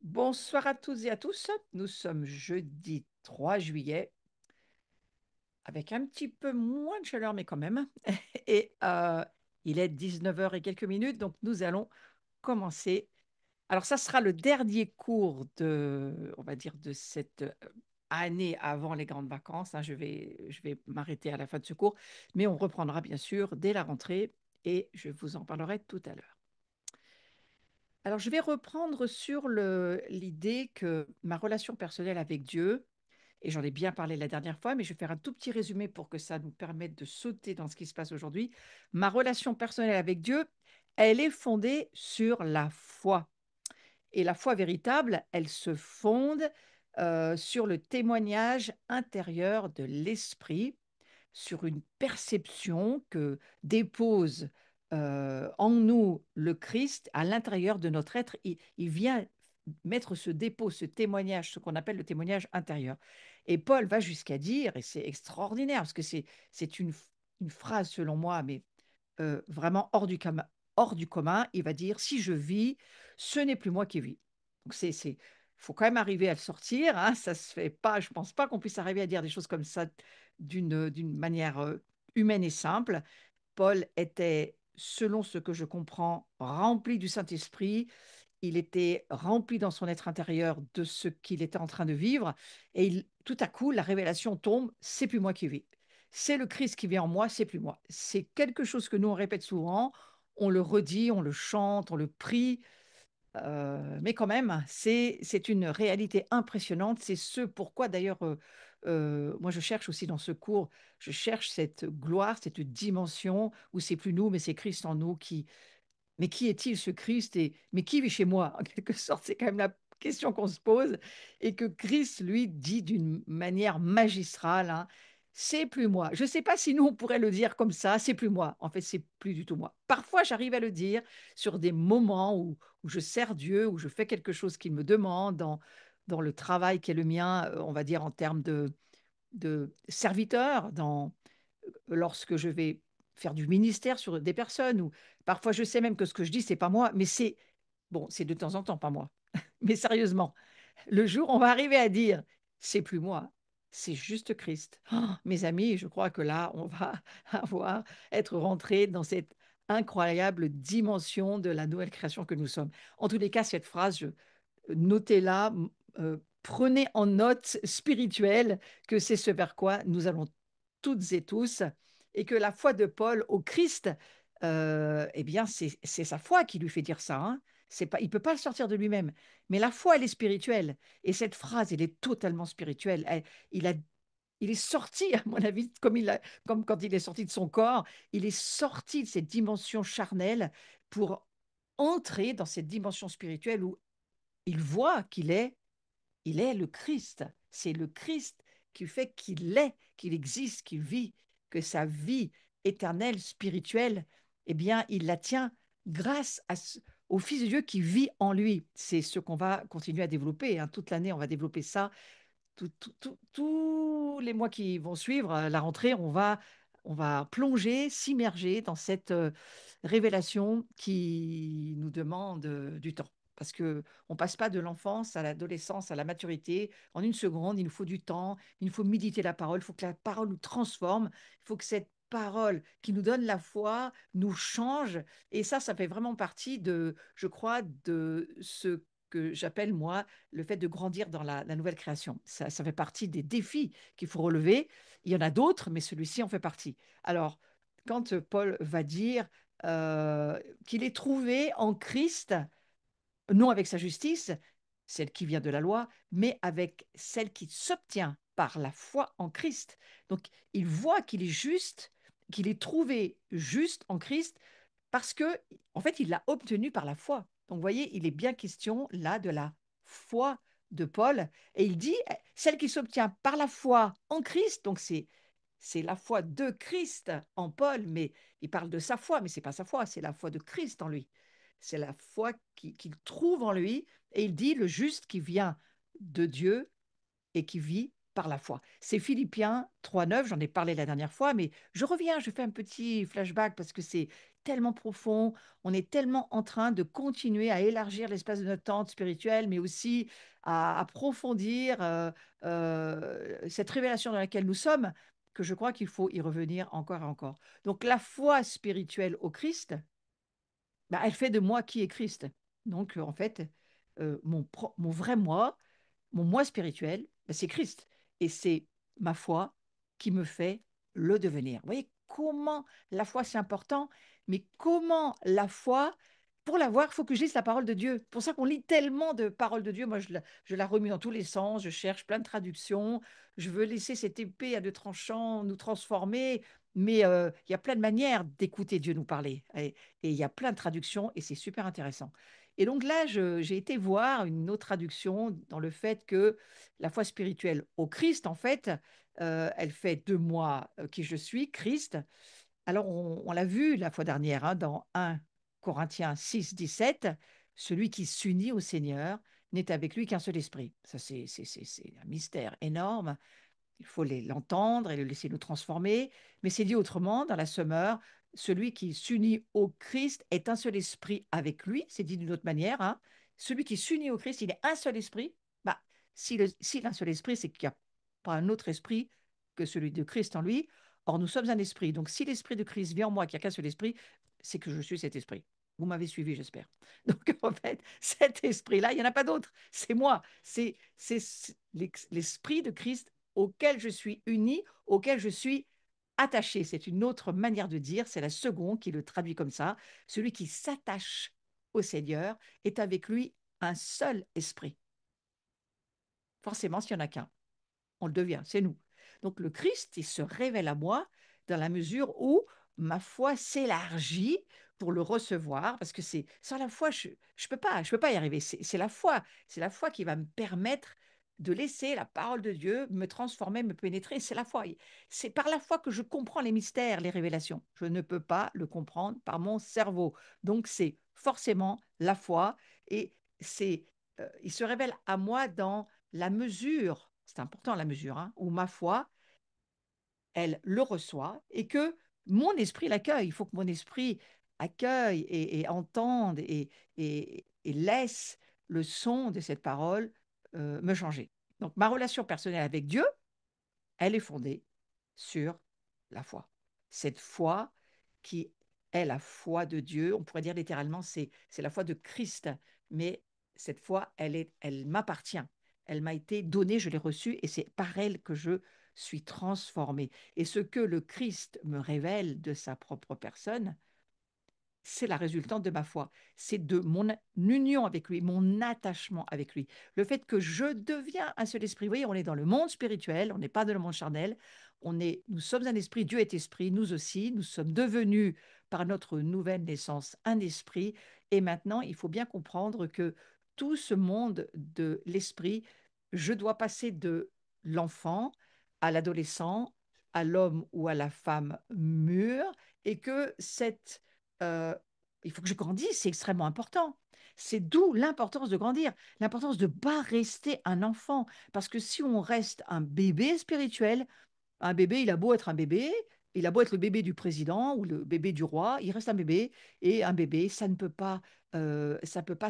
Bonsoir à toutes et à tous. Nous sommes jeudi 3 juillet, avec un petit peu moins de chaleur, mais quand même. Et il est 19 heures et quelques minutes, donc nous allons commencer. Alors, ça sera le dernier cours de, on va dire, de cette année avant les grandes vacances, hein. Je vais m'arrêter à la fin de ce cours, mais on reprendra bien sûr dès la rentrée et je vous en parlerai tout à l'heure. Alors, je vais reprendre sur l'idée que ma relation personnelle avec Dieu, et j'en ai bien parlé la dernière fois, mais je vais faire un tout petit résumé pour que ça nous permette de sauter dans ce qui se passe aujourd'hui. Ma relation personnelle avec Dieu, elle est fondée sur la foi. Et la foi véritable, elle se fonde sur le témoignage intérieur de l'esprit, sur une perception que dépose en nous le Christ à l'intérieur de notre être. Il vient mettre ce dépôt, ce témoignage, ce qu'on appelle le témoignage intérieur. Et Paul va jusqu'à dire, et c'est extraordinaire, parce que c'est une phrase selon moi, mais vraiment hors du commun, il va dire, si je vis, ce n'est plus moi qui vis. Donc faut quand même arriver à le sortir, hein, ça se fait pas, je pense pas qu'on puisse arriver à dire des choses comme ça d'une manière humaine et simple. Paul était, selon ce que je comprends, rempli du Saint-Esprit. Il était rempli dans son être intérieur de ce qu'il était en train de vivre. Et tout à coup, la révélation tombe, c'est plus moi qui vis. C'est le Christ qui vit en moi, c'est plus moi. C'est quelque chose que nous, on répète souvent, on le redit, on le chante, on le prie, mais quand même, c'est une réalité impressionnante. C'est ce pourquoi d'ailleurs, moi je cherche aussi dans ce cours, je cherche cette gloire, cette dimension où c'est plus nous, mais c'est Christ en nous qui, mais qui est-il ce Christ et mais qui vit chez moi? En quelque sorte, c'est quand même la question qu'on se pose et que Christ, lui, dit d'une manière magistrale, hein: «C'est plus moi». Je ne sais pas si nous, on pourrait le dire comme ça: «C'est plus moi». En fait, c'est plus du tout moi. Parfois, j'arrive à le dire sur des moments où je sers Dieu, où je fais quelque chose qu'il me demande, dans le travail qui est le mien, on va dire en termes de serviteur, lorsque je vais faire du ministère sur des personnes ou parfois je sais même que ce que je dis, c'est pas moi, mais c'est bon, c'est de temps en temps pas moi. Mais sérieusement, le jour où on va arriver à dire: «C'est plus moi, c'est juste Christ». Mes amis, je crois que là, on va être rentré dans cette incroyable dimension de la nouvelle création que nous sommes. En tous les cas, cette phrase, notez-la, prenez en note spirituelle que c'est ce vers quoi nous allons toutes et tous, et que la foi de Paul au Christ, eh bien, c'est sa foi qui lui fait dire ça, hein. C'est pas, il ne peut pas le sortir de lui-même. Mais la foi, elle est spirituelle. Et cette phrase, elle est totalement spirituelle. Il, a, il est sorti, à mon avis, comme quand il est sorti de son corps, il est sorti de cette dimension charnelle pour entrer dans cette dimension spirituelle où il voit il est le Christ. C'est le Christ qui fait qu'il existe, qu'il vit, que sa vie éternelle, spirituelle, eh bien, il la tient grâce au Fils de Dieu qui vit en lui. C'est ce qu'on va continuer à développer, hein. Toute l'année, on va développer ça. Tous les mois qui vont suivre, la rentrée, on va plonger, s'immerger dans cette révélation qui nous demande du temps. Parce qu'on ne passe pas de l'enfance à l'adolescence, à la maturité en une seconde. Il nous faut du temps, il nous faut méditer la parole, il faut que la parole nous transforme, il faut que cette parole qui nous donne la foi nous change. Et ça fait vraiment partie de, je crois, de ce que j'appelle, moi, le fait de grandir dans la nouvelle création. Ça fait partie des défis qu'il faut relever. Il y en a d'autres, mais celui-ci en fait partie. Alors, quand Paul va dire qu'il est trouvé en Christ, non avec sa justice, celle qui vient de la loi, mais avec celle qui s'obtient par la foi en Christ. Donc, il voit qu'il est juste, qu'il est trouvé juste en Christ parce que, en fait, il l'a obtenu par la foi. Donc, vous voyez, il est bien question là de la foi de Paul. Et il dit, celle qui s'obtient par la foi en Christ, donc c'est la foi de Christ en Paul, mais il parle de sa foi, mais c'est pas sa foi, c'est la foi de Christ en lui. C'est la foi qu'il trouve en lui, et il dit le juste qui vient de Dieu et qui vit par la foi. C'est Philippiens 3,9, j'en ai parlé la dernière fois, mais je reviens, je fais un petit flashback parce que c'est tellement profond, on est tellement en train de continuer à élargir l'espace de notre tente spirituelle, mais aussi à approfondir cette révélation dans laquelle nous sommes, que je crois qu'il faut y revenir encore et encore. Donc la foi spirituelle au Christ, bah, elle fait de moi qui est Christ. Donc en fait, mon vrai moi, mon moi spirituel, ben, c'est Christ. Et c'est ma foi qui me fait le devenir. Vous voyez comment la foi, c'est important, mais comment la foi, pour l'avoir, il faut que je lise la parole de Dieu. C'est pour ça qu'on lit tellement de paroles de Dieu. Moi, je la remue dans tous les sens, je cherche plein de traductions, je veux laisser cette épée à deux tranchants nous transformer. Mais il y a plein de manières d'écouter Dieu nous parler. Et il y a plein de traductions et c'est super intéressant. Et donc là, j'ai été voir une autre traduction dans le fait que la foi spirituelle au Christ, en fait, elle fait de moi qui je suis, Christ. Alors, on l'a vu la fois dernière hein, dans 1 Corinthiens 6, 17, celui qui s'unit au Seigneur n'est avec lui qu'un seul esprit. Ça, c'est un mystère énorme. Il faut l'entendre et le laisser nous transformer. Mais c'est dit autrement, dans la Sommeur, celui qui s'unit au Christ est un seul esprit avec lui. C'est dit d'une autre manière. Hein. Celui qui s'unit au Christ, il est un seul esprit. Bah, s'il a un seul esprit, c'est qu'il n'y a pas un autre esprit que celui de Christ en lui. Or, nous sommes un esprit. Donc, si l'esprit de Christ vit en moi, qu'il n'y a qu'un seul esprit, c'est que je suis cet esprit. Vous m'avez suivi, j'espère. Donc, en fait, cet esprit-là, il n'y en a pas d'autre. C'est moi. C'est l'esprit de Christ auquel je suis uni, auquel je suis attaché. C'est une autre manière de dire, c'est la seconde qui le traduit comme ça. Celui qui s'attache au Seigneur est avec lui un seul esprit. Forcément, s'il n'y en a qu'un, on le devient, c'est nous. Donc le Christ, il se révèle à moi dans la mesure où ma foi s'élargit pour le recevoir, parce que c'est sans la foi, je peux pas y arriver. C'est la foi qui va me permettre de laisser la parole de Dieu me transformer, me pénétrer. C'est la foi. C'est par la foi que je comprends les mystères, les révélations. Je ne peux pas le comprendre par mon cerveau. Donc c'est forcément la foi et il se révèle à moi dans la mesure, c'est important la mesure, hein, où ma foi, elle le reçoit et que mon esprit l'accueille. Il faut que mon esprit accueille et entende et laisse le son de cette parole me changer. Donc ma relation personnelle avec Dieu, elle est fondée sur la foi. Cette foi qui est la foi de Dieu, on pourrait dire littéralement, c'est la foi de Christ, mais cette foi, elle m'appartient. Elle m'a été donnée, je l'ai reçue, et c'est par elle que je suis transformée. Et ce que le Christ me révèle de sa propre personne, c'est la résultante de ma foi. C'est de mon union avec lui, mon attachement avec lui. Le fait que je deviens un seul esprit. Vous voyez, on est dans le monde spirituel, on n'est pas dans le monde charnel. Nous sommes un esprit, Dieu est esprit, nous aussi. Nous sommes devenus, par notre nouvelle naissance, un esprit. Et maintenant, il faut bien comprendre que tout ce monde de l'esprit, je dois passer de l'enfant à l'adolescent, à l'homme ou à la femme mûre, et que euh, il faut que je grandisse, c'est extrêmement important. C'est d'où l'importance de grandir, l'importance de ne pas rester un enfant. Parce que si on reste un bébé spirituel, un bébé, il a beau être un bébé, il a beau être le bébé du président ou le bébé du roi, il reste un bébé. Et un bébé, ça ne peut pas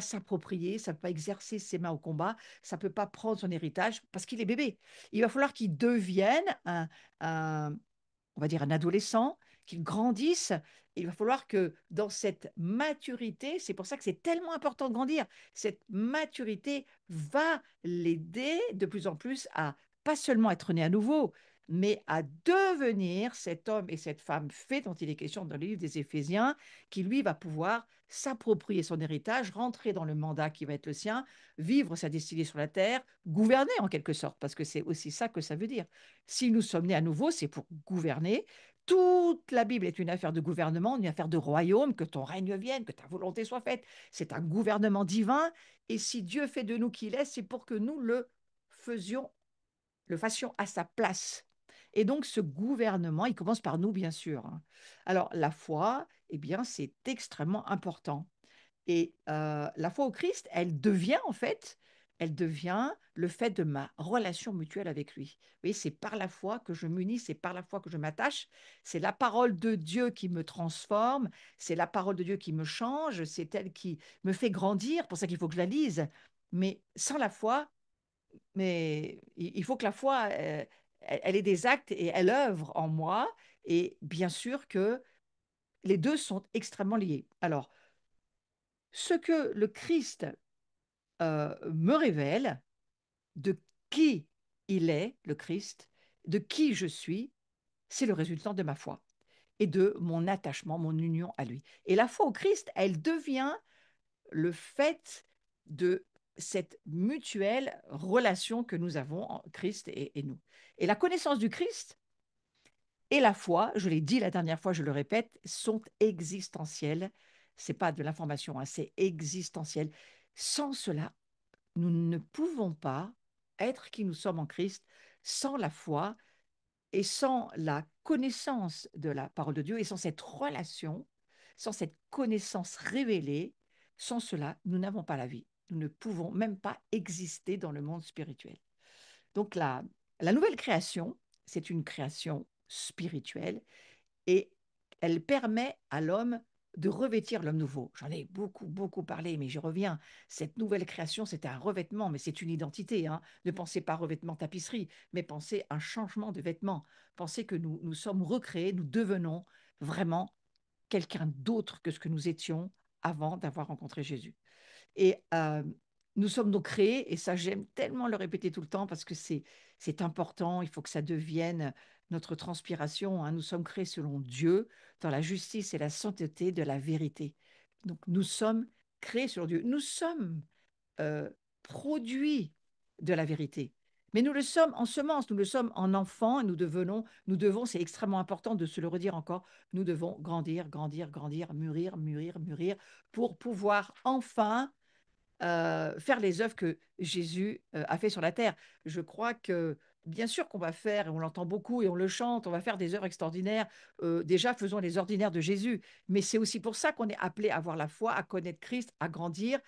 s'approprier, ça ne peut pas exercer ses mains au combat, ça ne peut pas prendre son héritage parce qu'il est bébé. Il va falloir qu'il devienne un, on va dire, un adolescent, qu'il grandisse. Il va falloir que dans cette maturité, c'est pour ça que c'est tellement important de grandir, cette maturité va l'aider de plus en plus à pas seulement être né à nouveau, mais à devenir cet homme et cette femme fait dont il est question dans le livre des Éphésiens, qui lui va pouvoir s'approprier son héritage, rentrer dans le mandat qui va être le sien, vivre sa destinée sur la terre, gouverner en quelque sorte, parce que c'est aussi ça que ça veut dire. Si nous sommes nés à nouveau, c'est pour gouverner. Toute la Bible est une affaire de gouvernement, une affaire de royaume, que ton règne vienne, que ta volonté soit faite. C'est un gouvernement divin. Et si Dieu fait de nous qui il est, c'est pour que nous faisions, le fassions à sa place. Et donc, ce gouvernement, il commence par nous, bien sûr. Hein. Alors, la foi, eh bien, c'est extrêmement important. Et la foi au Christ, elle devient en fait elle devient le fait de ma relation mutuelle avec lui. Vous voyez, c'est par la foi que je m'unis, c'est par la foi que je m'attache, c'est la parole de Dieu qui me transforme, c'est la parole de Dieu qui me change, c'est elle qui me fait grandir, pour ça qu'il faut que je la lise. Mais sans la foi, mais il faut que la foi, elle ait des actes et elle œuvre en moi. Et bien sûr que les deux sont extrêmement liés. Alors, ce que le Christ me révèle, de qui il est, le Christ, de qui je suis, c'est le résultat de ma foi et de mon attachement, mon union à lui. Et la foi au Christ, elle devient le fait de cette mutuelle relation que nous avons en Christ et nous. Et la connaissance du Christ et la foi, je l'ai dit la dernière fois, je le répète, sont existentielles. C'est pas de l'information, hein, c'est existentiel. Sans cela, nous ne pouvons pas être qui nous sommes en Christ sans la foi et sans la connaissance de la parole de Dieu et sans cette relation, sans cette connaissance révélée. Sans cela, nous n'avons pas la vie. Nous ne pouvons même pas exister dans le monde spirituel. Donc la nouvelle création, c'est une création spirituelle et elle permet à l'homme de revêtir l'homme nouveau. J'en ai beaucoup, beaucoup parlé, mais j'y reviens. Cette nouvelle création, c'est un revêtement, mais c'est une identité. Hein. Ne pensez pas revêtement tapisserie, mais pensez un changement de vêtements. Pensez que nous sommes recréés, nous devenons vraiment quelqu'un d'autre que ce que nous étions avant d'avoir rencontré Jésus. Et nous sommes donc créés, et ça j'aime tellement le répéter tout le temps parce que c'est important, il faut que ça devienne notre transpiration. Hein. Nous sommes créés selon Dieu, dans la justice et la sainteté de la vérité. Donc nous sommes créés selon Dieu. Nous sommes euh, produits de la vérité. Mais nous le sommes en semence, nous le sommes en enfant, et nous devons, c'est extrêmement important de se le redire encore, nous devons grandir, grandir, grandir, mûrir, mûrir, mûrir, pour pouvoir enfin faire les œuvres que Jésus a fait sur la terre. Je crois que bien sûr qu'on va faire, et on l'entend beaucoup et on le chante, on va faire des œuvres extraordinaires. Déjà, faisons les ordinaires de Jésus. Mais c'est aussi pour ça qu'on est appelé à avoir la foi, à connaître Christ, à grandir,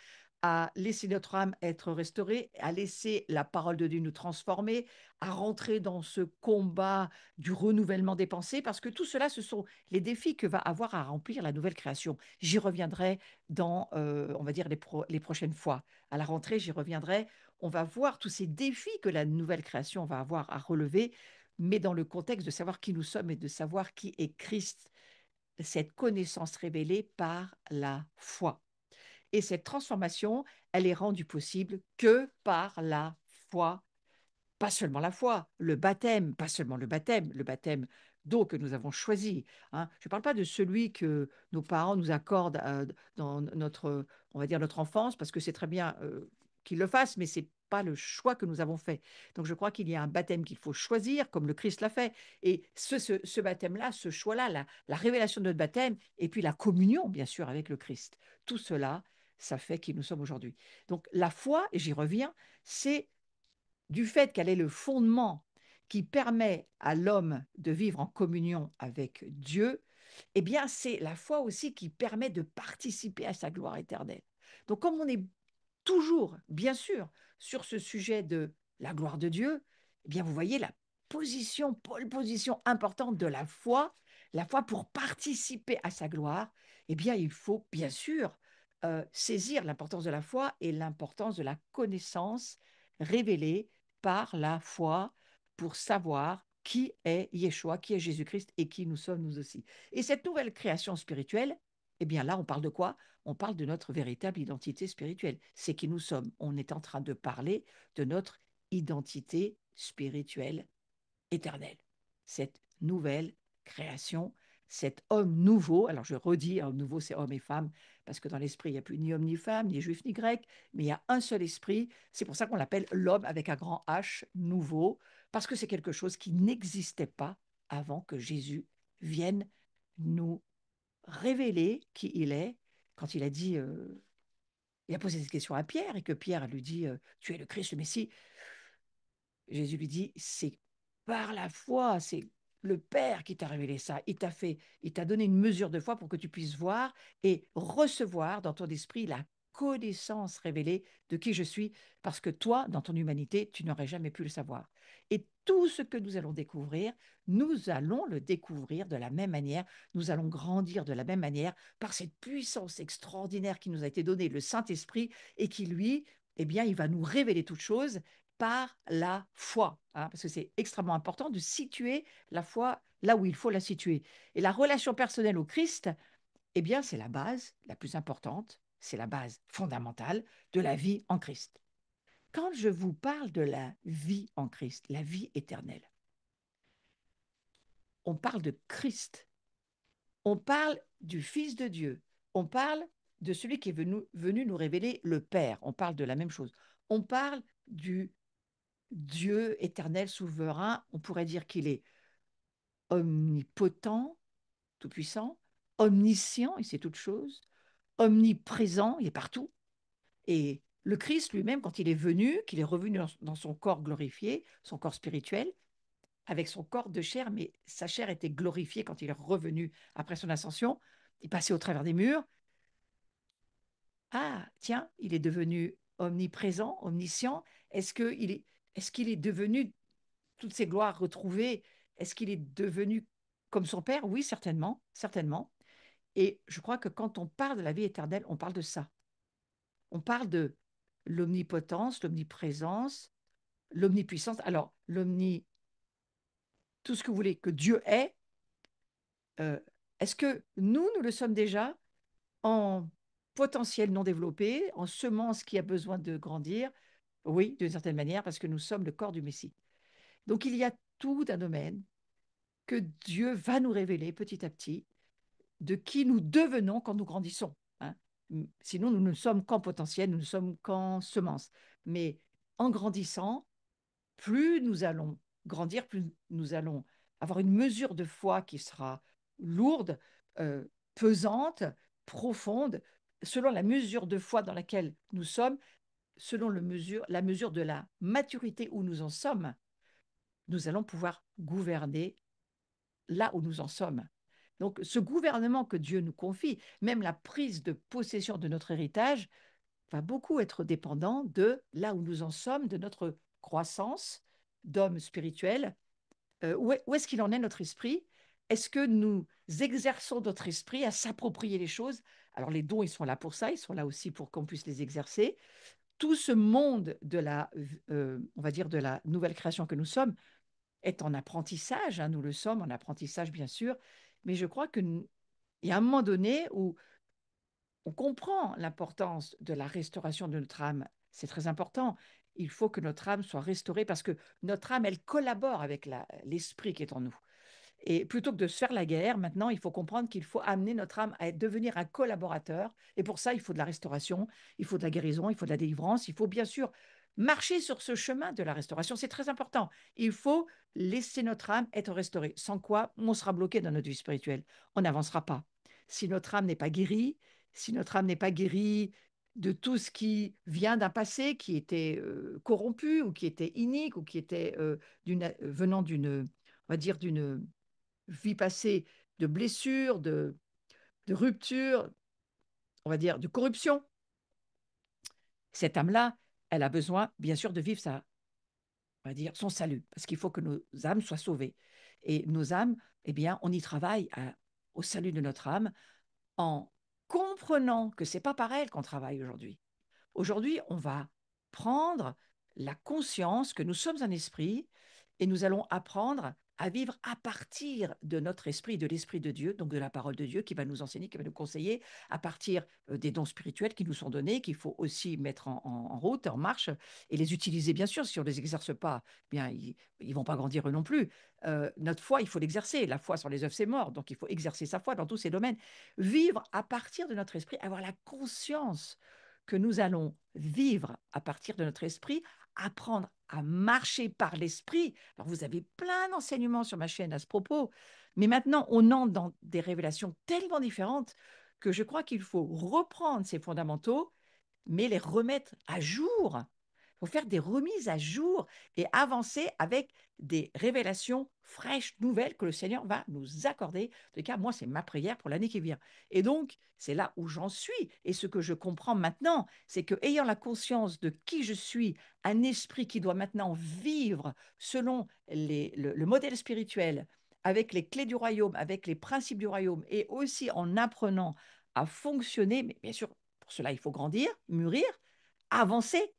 à laisser notre âme être restaurée, à laisser la parole de Dieu nous transformer, à rentrer dans ce combat du renouvellement des pensées, parce que tout cela, ce sont les défis que va avoir à remplir la nouvelle création. J'y reviendrai dans, on va dire, les prochaines fois. À la rentrée, j'y reviendrai. On va voir tous ces défis que la nouvelle création va avoir à relever, mais dans le contexte de savoir qui nous sommes et de savoir qui est Christ, cette connaissance révélée par la foi. Et cette transformation, elle est rendue possible que par la foi, pas seulement la foi, le baptême, pas seulement le baptême d'eau que nous avons choisi. Hein. Je ne parle pas de celui que nos parents nous accordent dans notre, on va dire, notre enfance, parce que c'est très bien qu'ils le fassent, mais ce n'est pas le choix que nous avons fait. Donc je crois qu'il y a un baptême qu'il faut choisir, comme le Christ l'a fait. Et ce baptême-là, ce choix-là, la révélation de notre baptême, et puis la communion, bien sûr, avec le Christ. Tout cela, ça fait qui nous sommes aujourd'hui. Donc la foi, et j'y reviens, c'est du fait qu'elle est le fondement qui permet à l'homme de vivre en communion avec Dieu, eh bien, c'est la foi aussi qui permet de participer à sa gloire éternelle. Donc, comme on est toujours, bien sûr, sur ce sujet de la gloire de Dieu, eh bien, vous voyez pole position importante de la foi pour participer à sa gloire, eh bien, il faut bien sûr saisir l'importance de la foi et l'importance de la connaissance révélée par la foi pour savoir qui est Yeshua, qui est Jésus-Christ et qui nous sommes nous aussi. Et cette nouvelle création spirituelle, eh bien là, on parle de quoi? On parle de notre véritable identité spirituelle. C'est qui nous sommes. On est en train de parler de notre identité spirituelle éternelle. Cette nouvelle création, cet homme nouveau, alors je redis, homme nouveau, c'est homme et femme, parce que dans l'esprit, il n'y a plus ni homme ni femme, ni juif ni grec, mais il y a un seul esprit. C'est pour ça qu'on l'appelle l'homme avec un grand H, nouveau, parce que c'est quelque chose qui n'existait pas avant que Jésus vienne nous révéler qui il est. Quand il a dit, il a posé cette question à Pierre et que Pierre lui dit, tu es le Christ, le Messie. Jésus lui dit, c'est par la foi, c'est le Père qui t'a révélé ça. Il t'a donné une mesure de foi pour que tu puisses voir et recevoir dans ton esprit la connaissance révélée de qui je suis, parce que toi, dans ton humanité, tu n'aurais jamais pu le savoir. Et tout ce que nous allons découvrir, nous allons le découvrir de la même manière, nous allons grandir de la même manière par cette puissance extraordinaire qui nous a été donnée, le Saint-Esprit, et qui, lui, eh bien, il va nous révéler toutes choses par la foi, hein, parce que c'est extrêmement important de situer la foi là où il faut la situer. Et la relation personnelle au Christ, eh bien, c'est la base la plus importante, c'est la base fondamentale de la vie en Christ. Quand je vous parle de la vie en Christ, la vie éternelle, on parle de Christ, on parle du Fils de Dieu, on parle de celui qui est venu nous révéler le Père, on parle de la même chose, on parle du Dieu éternel, souverain, on pourrait dire qu'il est omnipotent, tout-puissant, omniscient, il sait toutes choses, omniprésent, il est partout. Et le Christ lui-même, quand il est venu, qu'il est revenu dans son corps glorifié, son corps spirituel, avec son corps de chair, mais sa chair était glorifiée quand il est revenu après son ascension, il passait au travers des murs. Ah, tiens, il est devenu omniprésent, omniscient. Est-ce qu'il est devenu toutes ces gloires retrouvées? Est-ce qu'il est devenu comme son Père? Oui, certainement, certainement. Et je crois que quand on parle de la vie éternelle, on parle de ça. On parle de l'omnipotence, l'omniprésence, l'omnipuissance. Alors, tout ce que vous voulez que Dieu est, euh, est-ce que nous le sommes déjà en potentiel non développé, en semence qui a besoin de grandir? Oui, d'une certaine manière, parce que nous sommes le corps du Messie. Donc, il y a tout un domaine que Dieu va nous révéler petit à petit de qui nous devenons quand nous grandissons, hein. Sinon, nous ne sommes qu'en potentiel, nous ne sommes qu'en semence. Mais en grandissant, plus nous allons grandir, plus nous allons avoir une mesure de foi qui sera lourde, euh, pesante, profonde, selon la mesure de foi dans laquelle nous sommes, selon la mesure de la maturité où nous en sommes, nous allons pouvoir gouverner là où nous en sommes. Donc, ce gouvernement que Dieu nous confie, même la prise de possession de notre héritage, va beaucoup être dépendant de là où nous en sommes, de notre croissance d'homme spirituel. Où est-ce qu'il en est notre esprit? Est-ce que nous exerçons notre esprit à s'approprier les choses? Alors, les dons, ils sont là pour ça, ils sont là aussi pour qu'on puisse les exercer. Tout ce monde on va dire, de la nouvelle création que nous sommes, est en apprentissage, hein, nous le sommes en apprentissage bien sûr, mais je crois qu'il y a un moment donné où on comprend l'importance de la restauration de notre âme. C'est très important. Il faut que notre âme soit restaurée parce que notre âme, elle collabore avec l'esprit qui est en nous. Et plutôt que de se faire la guerre, maintenant, il faut comprendre qu'il faut amener notre âme à devenir un collaborateur. Et pour ça, il faut de la restauration, il faut de la guérison, il faut de la délivrance. Il faut bien sûr marcher sur ce chemin de la restauration. C'est très important. Il faut laisser notre âme être restaurée. Sans quoi, on sera bloqué dans notre vie spirituelle. On n'avancera pas. Si notre âme n'est pas guérie, si notre âme n'est pas guérie de tout ce qui vient d'un passé qui était corrompu ou qui était inique ou qui était venant d'une, on va dire, d'une vie passée de blessures, de ruptures, on va dire de corruption, cette âme-là, elle a besoin, bien sûr, de vivre on va dire, son salut, parce qu'il faut que nos âmes soient sauvées. Et nos âmes, eh bien, on y travaille au salut de notre âme en comprenant que c'est pas par elle qu'on travaille aujourd'hui. Aujourd'hui, on va prendre la conscience que nous sommes un esprit et nous allons apprendre à vivre à partir de notre esprit, de l'esprit de Dieu, donc de la parole de Dieu qui va nous enseigner, qui va nous conseiller, à partir des dons spirituels qui nous sont donnés, qu'il faut aussi mettre en route, en marche, et les utiliser, bien sûr. Si on ne les exerce pas, eh bien, ils ne vont pas grandir eux non plus. Notre foi, il faut l'exercer. La foi sur les œuvres, c'est mort. Donc, il faut exercer sa foi dans tous ces domaines. Vivre à partir de notre esprit, avoir la conscience que nous allons vivre à partir de notre esprit, apprendre à marcher par l'esprit. Alors, vous avez plein d'enseignements sur ma chaîne à ce propos, mais maintenant, on entre dans des révélations tellement différentes que je crois qu'il faut reprendre ces fondamentaux, mais les remettre à jour faut faire des remises à jour et avancer avec des révélations fraîches, nouvelles que le Seigneur va nous accorder. En tout cas, moi, c'est ma prière pour l'année qui vient. Et donc, c'est là où j'en suis. Et ce que je comprends maintenant, c'est que, ayant la conscience de qui je suis, un esprit qui doit maintenant vivre selon le modèle spirituel, avec les clés du royaume, avec les principes du royaume, et aussi en apprenant à fonctionner, mais bien sûr, pour cela, il faut grandir, mûrir, avancer.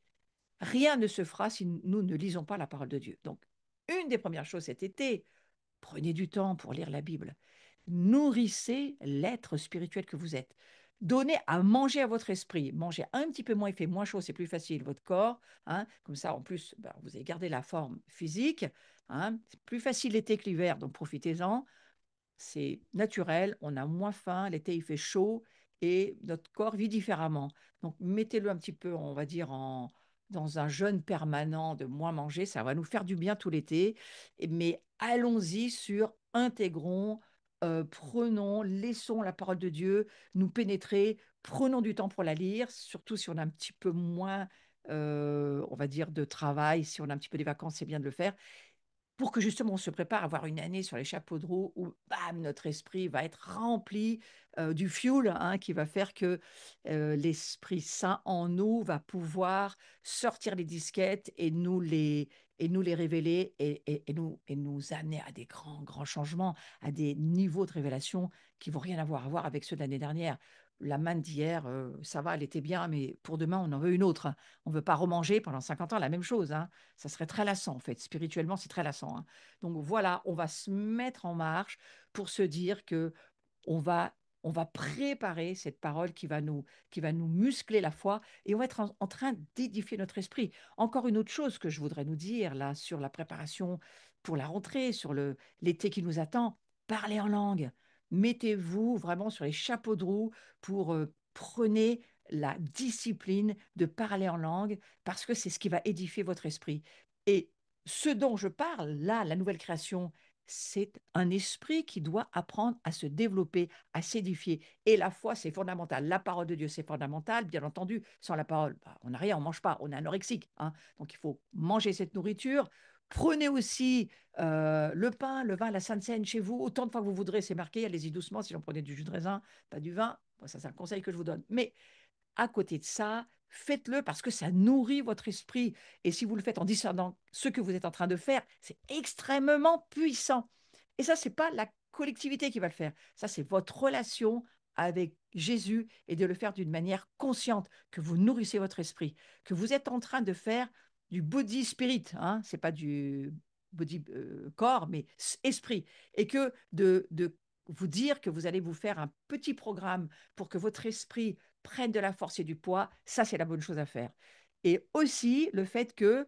Rien ne se fera si nous ne lisons pas la parole de Dieu. Donc, une des premières choses cet été, prenez du temps pour lire la Bible. Nourrissez l'être spirituel que vous êtes. Donnez à manger à votre esprit. Mangez un petit peu moins, il fait moins chaud, c'est plus facile. Votre corps, hein, comme ça, en plus, ben, vous avez gardé la forme physique. Hein, c'est plus facile l'été que l'hiver, donc profitez-en. C'est naturel, on a moins faim, l'été il fait chaud et notre corps vit différemment. Donc mettez-le un petit peu, on va dire, dans un jeûne permanent de moins manger, ça va nous faire du bien tout l'été. Mais allons-y sur intégrons, prenons, laissons la parole de Dieu nous pénétrer, prenons du temps pour la lire, surtout si on a un petit peu moins, on va dire, de travail, si on a un petit peu des vacances, c'est bien de le faire pour que justement on se prépare à avoir une année sur les chapeaux de roue où bam, notre esprit va être rempli du fuel, hein, qui va faire que l'Esprit Saint en nous va pouvoir sortir les disquettes et nous les révéler et nous amener à des grands, grands changements, à des niveaux de révélation qui vont rien avoir à voir avec ceux de l'année dernière. La manne d'hier, ça va, elle était bien, mais pour demain, on en veut une autre. Hein. On ne veut pas remanger pendant 50 ans la même chose. Hein. Ça serait très lassant, en fait. Spirituellement, c'est très lassant. Hein. Donc voilà, on va se mettre en marche pour se dire que on va, on va préparer cette parole qui va nous muscler la foi et on va être en train d'édifier notre esprit. Encore une autre chose que je voudrais nous dire là sur la préparation pour la rentrée, sur l'été qui nous attend, parlez en langue. Mettez-vous vraiment sur les chapeaux de roue pour prenez la discipline de parler en langue parce que c'est ce qui va édifier votre esprit. Et ce dont je parle, là, la nouvelle création, c'est un esprit qui doit apprendre à se développer, à s'édifier. Et la foi, c'est fondamental. La parole de Dieu, c'est fondamental. Bien entendu, sans la parole, bah, on n'a rien, on ne mange pas, on est anorexique. Hein. Donc, il faut manger cette nourriture. Prenez aussi le pain, le vin, la Sainte Seine chez vous, autant de fois que vous voudrez, c'est marqué, allez-y doucement, si j'en prenez du jus de raisin, pas du vin. Bon, ça, c'est un conseil que je vous donne. Mais à côté de ça, faites-le parce que ça nourrit votre esprit. Et si vous le faites en discernant ce que vous êtes en train de faire, c'est extrêmement puissant. Et ça, ce n'est pas la collectivité qui va le faire. Ça, c'est votre relation avec Jésus et de le faire d'une manière consciente, que vous nourrissez votre esprit, que vous êtes en train de faire du body spirit, hein, c'est pas du body corps, mais esprit, et que de vous dire que vous allez vous faire un petit programme pour que votre esprit prenne de la force et du poids, ça c'est la bonne chose à faire. Et aussi le fait que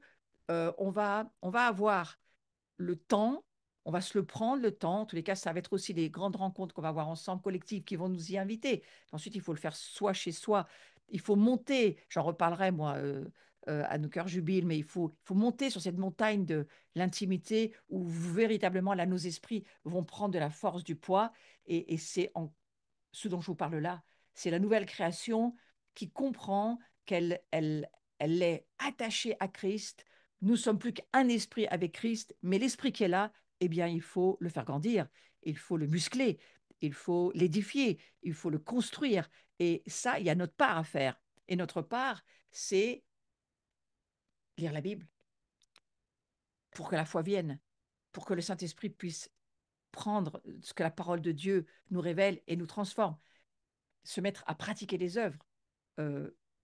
on va avoir le temps, on va se le prendre le temps. En tous les cas, ça va être aussi des grandes rencontres qu'on va avoir ensemble, collectives, qui vont nous y inviter. Ensuite, il faut le faire soit chez soi. Il faut monter, j'en reparlerai moi à nos cœurs jubiles, mais il faut monter sur cette montagne de l'intimité où véritablement là, nos esprits vont prendre de la force, du poids. Et c'est en ce dont je vous parle là, c'est la nouvelle création qui comprend elle est attachée à Christ. Nous sommes plus qu'un esprit avec Christ, mais l'esprit qui est là, eh bien, il faut le faire grandir, il faut le muscler, il faut l'édifier, il faut le construire. Et ça, il y a notre part à faire. Et notre part, c'est lire la Bible pour que la foi vienne, pour que le Saint-Esprit puisse prendre ce que la parole de Dieu nous révèle et nous transforme, se mettre à pratiquer les œuvres.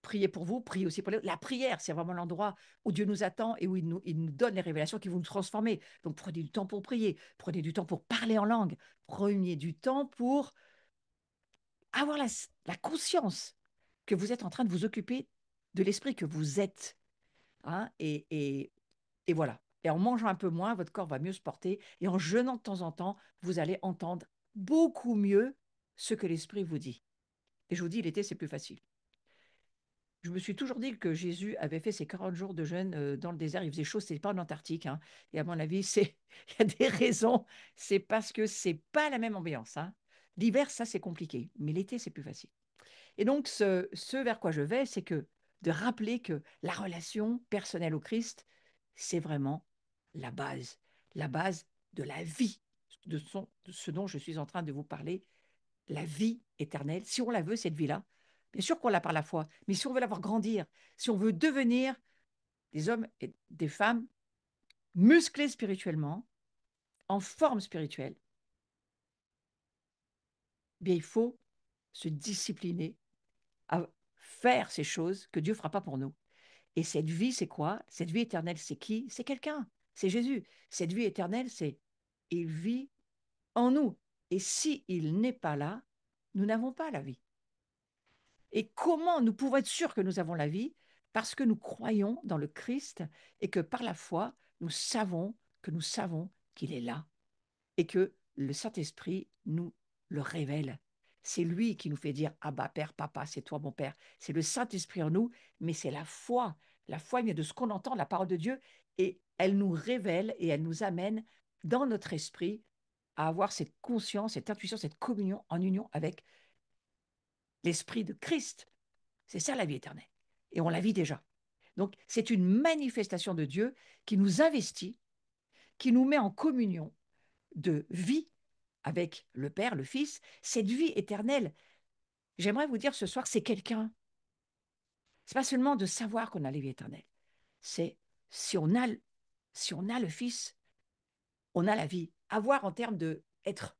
Priez pour vous, priez aussi pour les autres. La prière, c'est vraiment l'endroit où Dieu nous attend et où il nous donne les révélations qui vont nous transformer. Donc prenez du temps pour prier, prenez du temps pour parler en langue, prenez du temps pour avoir la conscience que vous êtes en train de vous occuper de l'esprit que vous êtes. Hein, et voilà. Et en mangeant un peu moins, votre corps va mieux se porter. Et en jeûnant de temps en temps, vous allez entendre beaucoup mieux ce que l'esprit vous dit. Et je vous dis, l'été, c'est plus facile. Je me suis toujours dit que Jésus avait fait ses 40 jours de jeûne dans le désert. Il faisait chaud, c'était pas en Antarctique. Hein. Et à mon avis, il y a des raisons. C'est parce que c'est pas la même ambiance. Hein. L'hiver, ça, c'est compliqué. Mais l'été, c'est plus facile. Et donc, ce vers quoi je vais, c'est que de rappeler que la relation personnelle au Christ, c'est vraiment la base de la vie, de ce dont je suis en train de vous parler, la vie éternelle. Si on la veut, cette vie-là, bien sûr qu'on l'a par la foi, mais si on veut la voir grandir, si on veut devenir des hommes et des femmes musclés spirituellement, en forme spirituelle, bien, il faut se discipliner à faire ces choses que Dieu ne fera pas pour nous. Et cette vie, c'est quoi? Cette vie éternelle, c'est qui? C'est quelqu'un, c'est Jésus. Cette vie éternelle, c'est il vit en nous. Et s'il n'est pas là, nous n'avons pas la vie. Et comment nous pouvons être sûrs que nous avons la vie? Parce que nous croyons dans le Christ et que par la foi, nous savons qu'il est là et que le Saint-Esprit nous le révèle. C'est lui qui nous fait dire Abba, Père, Papa, c'est toi mon Père. C'est le Saint-Esprit en nous, mais c'est la foi. La foi vient de ce qu'on entend, la parole de Dieu, et elle nous révèle et elle nous amène dans notre esprit à avoir cette conscience, cette intuition, cette communion en union avec l'Esprit de Christ. C'est ça la vie éternelle. Et on la vit déjà. Donc c'est une manifestation de Dieu qui nous investit, qui nous met en communion de vie avec le Père, le Fils, cette vie éternelle. J'aimerais vous dire ce soir, c'est quelqu'un. C'est pas seulement de savoir qu'on a la vie éternelle. C'est si on a, si on a le Fils, on a la vie. Avoir en termes de être.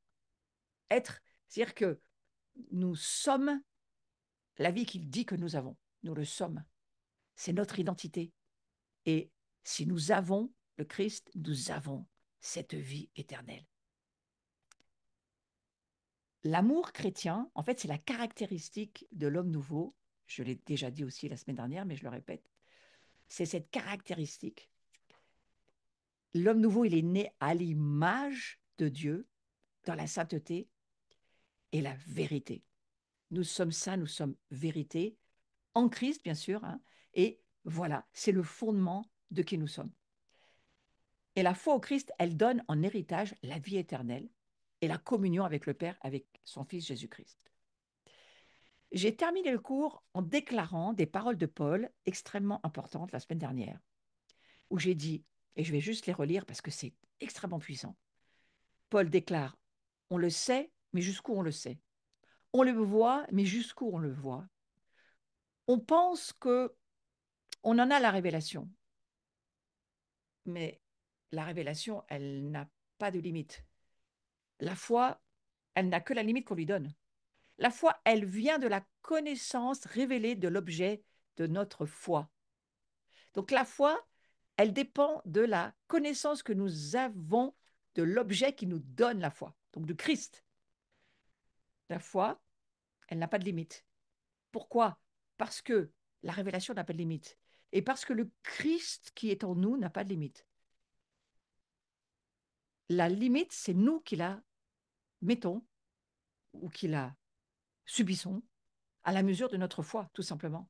Être, c'est-à-dire que nous sommes la vie qu'il dit que nous avons. Nous le sommes. C'est notre identité. Et si nous avons le Christ, nous avons cette vie éternelle. L'amour chrétien, en fait, c'est la caractéristique de l'homme nouveau. Je l'ai déjà dit aussi la semaine dernière, mais je le répète. C'est cette caractéristique. L'homme nouveau, il est né à l'image de Dieu, dans la sainteté et la vérité. Nous sommes saints, nous sommes vérité, en Christ, bien sûr. Hein, et voilà, c'est le fondement de qui nous sommes. Et la foi au Christ, elle donne en héritage la vie éternelle et la communion avec le Père, avec son Fils Jésus-Christ. J'ai terminé le cours en déclarant des paroles de Paul extrêmement importantes la semaine dernière, où j'ai dit, et je vais juste les relire parce que c'est extrêmement puissant. Paul déclare, on le sait, mais jusqu'où on le sait. On le voit, mais jusqu'où on le voit. On pense que on en a la révélation, mais la révélation, elle n'a pas de limite. La foi, elle n'a que la limite qu'on lui donne. La foi, elle vient de la connaissance révélée de l'objet de notre foi. Donc la foi, elle dépend de la connaissance que nous avons de l'objet qui nous donne la foi, donc du Christ. La foi, elle n'a pas de limite. Pourquoi? Parce que la révélation n'a pas de limite. Et parce que le Christ qui est en nous n'a pas de limite. La limite, c'est nous qui la mettons ou qui la subissons à la mesure de notre foi, tout simplement.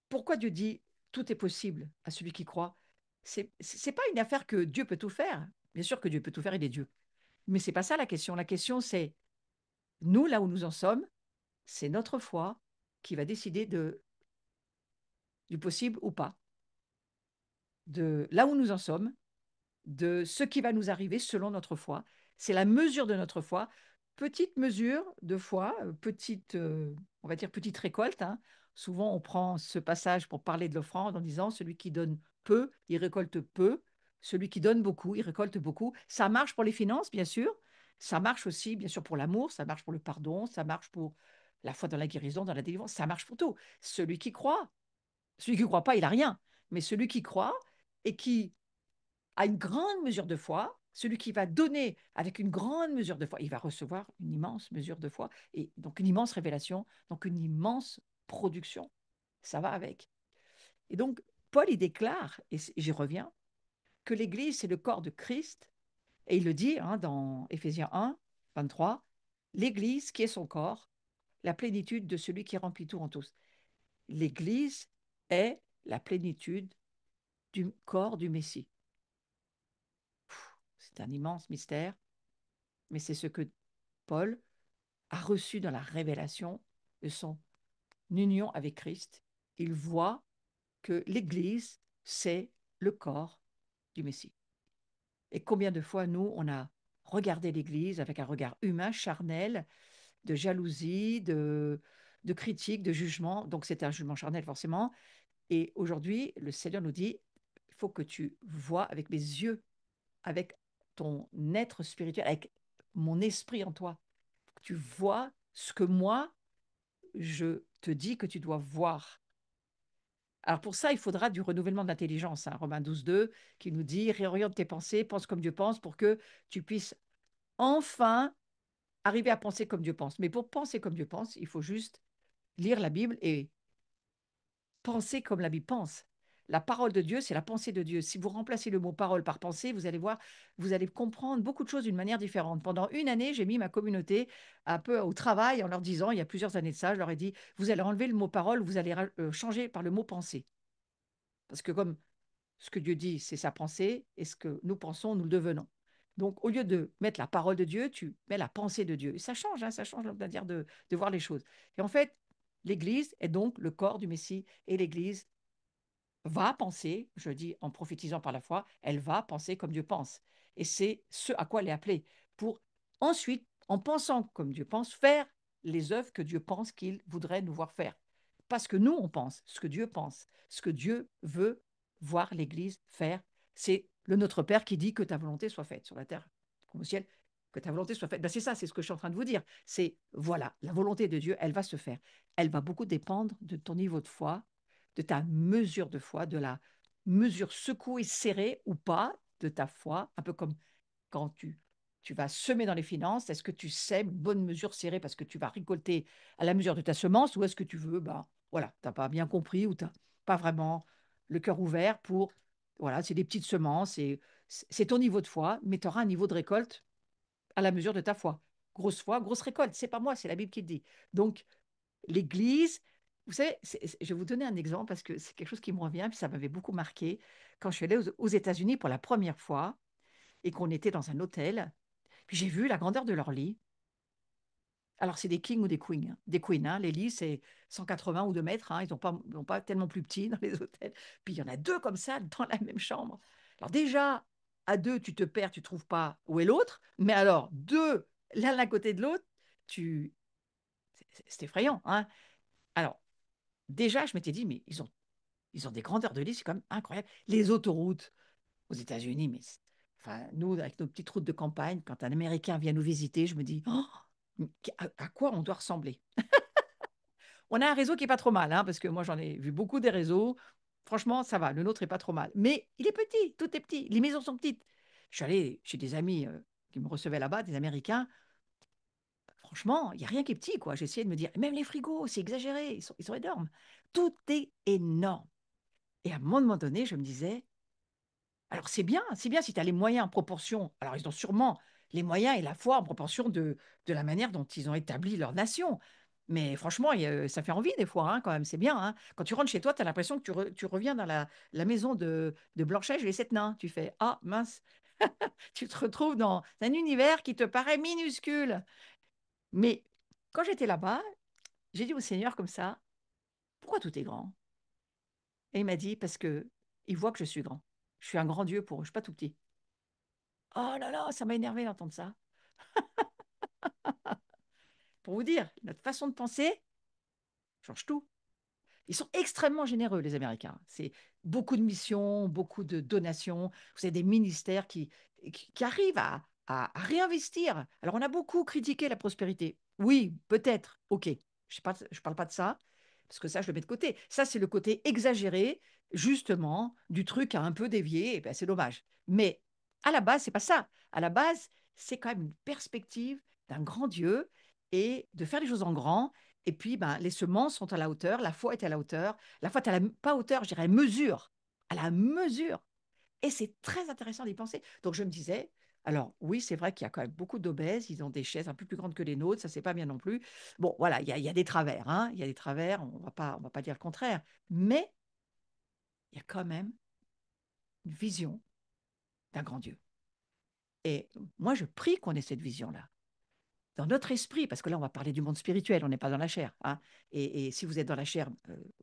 Pourquoi Dieu dit tout est possible à celui qui croit? C'est pas une affaire que Dieu peut tout faire. Bien sûr que Dieu peut tout faire, il est Dieu. Mais c'est pas ça la question. La question, c'est nous, là où nous en sommes, c'est notre foi qui va décider du possible ou pas, de là où nous en sommes, de ce qui va nous arriver selon notre foi. C'est la mesure de notre foi. Petite mesure de foi, petite, on va dire petite récolte. Hein. Souvent, on prend ce passage pour parler de l'offrande en disant celui qui donne peu, il récolte peu. Celui qui donne beaucoup, il récolte beaucoup. Ça marche pour les finances, bien sûr. Ça marche aussi, bien sûr, pour l'amour. Ça marche pour le pardon. Ça marche pour la foi dans la guérison, dans la délivrance. Ça marche pour tout. Celui qui croit pas, il a rien. Mais celui qui croit et qui a une grande mesure de foi, celui qui va donner avec une grande mesure de foi, il va recevoir une immense mesure de foi, et donc une immense révélation, donc une immense production. Ça va avec. Et donc, Paul, il déclare, et j'y reviens, que l'Église, c'est le corps de Christ, et il le dit hein, dans Éphésiens 1, 23, l'Église qui est son corps, la plénitude de celui qui remplit tout en tous. L'Église est la plénitude du corps du Messie. C'est un immense mystère, mais c'est ce que Paul a reçu dans la révélation de son union avec Christ. il voit que l'Église, c'est le corps du Messie. Et combien de fois, nous, on a regardé l'Église avec un regard humain, charnel, de jalousie, de critique, de jugement. Donc, c'était un jugement charnel, forcément. Et aujourd'hui, le Seigneur nous dit, il faut que tu vois avec mes yeux, avec ton être spirituel, avec mon esprit en toi, que tu vois ce que moi, je te dis que tu dois voir. Alors pour ça, il faudra du renouvellement d'intelligence, hein, Romains 12, 2, qui nous dit, réoriente tes pensées, pense comme Dieu pense, pour que tu puisses enfin arriver à penser comme Dieu pense. Mais pour penser comme Dieu pense, il faut juste lire la Bible et penser comme la Bible pense. La parole de Dieu, c'est la pensée de Dieu. Si vous remplacez le mot parole par pensée, vous allez voir, vous allez comprendre beaucoup de choses d'une manière différente. Pendant une année, j'ai mis ma communauté un peu au travail en leur disant, il y a plusieurs années de ça, je leur ai dit, vous allez enlever le mot parole, vous allez changer par le mot pensée. Parce que comme ce que Dieu dit, c'est sa pensée, et ce que nous pensons, nous le devenons. Donc, au lieu de mettre la parole de Dieu, tu mets la pensée de Dieu. Et ça change la manière de voir les choses. Et en fait, l'Église est donc le corps du Messie, et l'Église va penser, je dis en prophétisant par la foi, elle va penser comme Dieu pense. Et c'est ce à quoi elle est appelée, pour ensuite, en pensant comme Dieu pense, faire les œuvres que Dieu pense qu'il voudrait nous voir faire. Parce que nous, on pense ce que Dieu pense, ce que Dieu veut voir l'Église faire. C'est le Notre Père qui dit que ta volonté soit faite sur la terre comme au ciel, que ta volonté soit faite. Ben c'est ça, c'est ce que je suis en train de vous dire. C'est, voilà, la volonté de Dieu, elle va se faire. Elle va beaucoup dépendre de ton niveau de foi, de ta mesure de foi, de la mesure secouée, serrée ou pas de ta foi, un peu comme quand tu vas semer dans les finances, est-ce que tu sèmes une bonne mesure serrée parce que tu vas récolter à la mesure de ta semence ou est-ce que tu veux, ben voilà, tu n'as pas bien compris ou tu n'as pas vraiment le cœur ouvert pour, voilà, c'est des petites semences et c'est ton niveau de foi, mais tu auras un niveau de récolte à la mesure de ta foi, grosse récolte. C'est pas moi, c'est la Bible qui le dit. Donc, l'Église, vous savez, je vais vous donner un exemple parce que c'est quelque chose qui me revient, puis ça m'avait beaucoup marqué. Quand je suis allée aux États-Unis pour la première fois et qu'on était dans un hôtel, puis j'ai vu la grandeur de leur lit. Alors, c'est des kings ou des queens, hein. Des queens, hein. Les lits, c'est 180 ou 2 mètres, hein. Ils n'ont pas tellement plus petits dans les hôtels. Puis il y en a deux comme ça dans la même chambre. Alors déjà, à deux, tu te perds, tu ne trouves pas où est l'autre. Mais alors, deux, l'un à côté de l'autre, tu... c'est effrayant, hein. Alors, déjà, je m'étais dit, mais ils ont des grandeurs de lit, c'est quand même incroyable. Les autoroutes aux États-Unis, mais enfin, nous, avec nos petites routes de campagne, quand un Américain vient nous visiter, je me dis, oh, à quoi on doit ressembler? On a un réseau qui est pas trop mal, hein, parce que moi, j'en ai vu beaucoup des réseaux. Franchement, ça va, le nôtre est pas trop mal. Mais il est petit, tout est petit, les maisons sont petites. Je suis allée chez des amis qui me recevaient là-bas, des Américains. Franchement, il n'y a rien qui est petit, quoi. J'ai essayé de me dire, même les frigos, c'est exagéré, ils sont énormes. Tout est énorme. Et à un moment donné, je me disais, alors c'est bien si tu as les moyens en proportion. Alors ils ont sûrement les moyens et la foi en proportion de la manière dont ils ont établi leur nation. Mais franchement, ça fait envie des fois, hein, quand même, c'est bien, hein. Quand tu rentres chez toi, tu as l'impression que tu reviens dans la maison de Blanche-Neige et les sept nains. Tu fais, ah mince, tu te retrouves dans un univers qui te paraît minuscule. Mais quand j'étais là-bas, j'ai dit au Seigneur comme ça, pourquoi tout est grand? Et il m'a dit, parce que il voit que je suis grand. Je suis un grand Dieu pour eux, je ne suis pas tout petit. Oh là là, ça m'a énervé d'entendre ça. Pour vous dire, notre façon de penser change tout. Ils sont extrêmement généreux, les Américains. C'est beaucoup de missions, beaucoup de donations. Vous avez des ministères qui arrivent à réinvestir. Alors, on a beaucoup critiqué la prospérité. Oui, peut-être. OK. Je ne parle pas de ça, parce que ça, je le mets de côté. Ça, c'est le côté exagéré, justement, du truc à un peu dévié. Et ben, c'est dommage. Mais à la base, c'est pas ça. À la base, c'est quand même une perspective d'un grand Dieu et de faire les choses en grand. Et puis, ben, les semences sont à la hauteur, la foi est à la hauteur. La foi est à la, pas hauteur, je dirais mesure, à la mesure. Et c'est très intéressant d'y penser. Donc, je me disais, alors oui, c'est vrai qu'il y a quand même beaucoup d'obèses, ils ont des chaises un peu plus grandes que les nôtres, ça, c'est pas bien non plus. Bon, voilà, il y a des travers, hein, il y a des travers, on va pas dire le contraire. Mais il y a quand même une vision d'un grand Dieu. Et moi, je prie qu'on ait cette vision-là. dans notre esprit, parce que là, on va parler du monde spirituel, on n'est pas dans la chair, hein. Et si vous êtes dans la chair,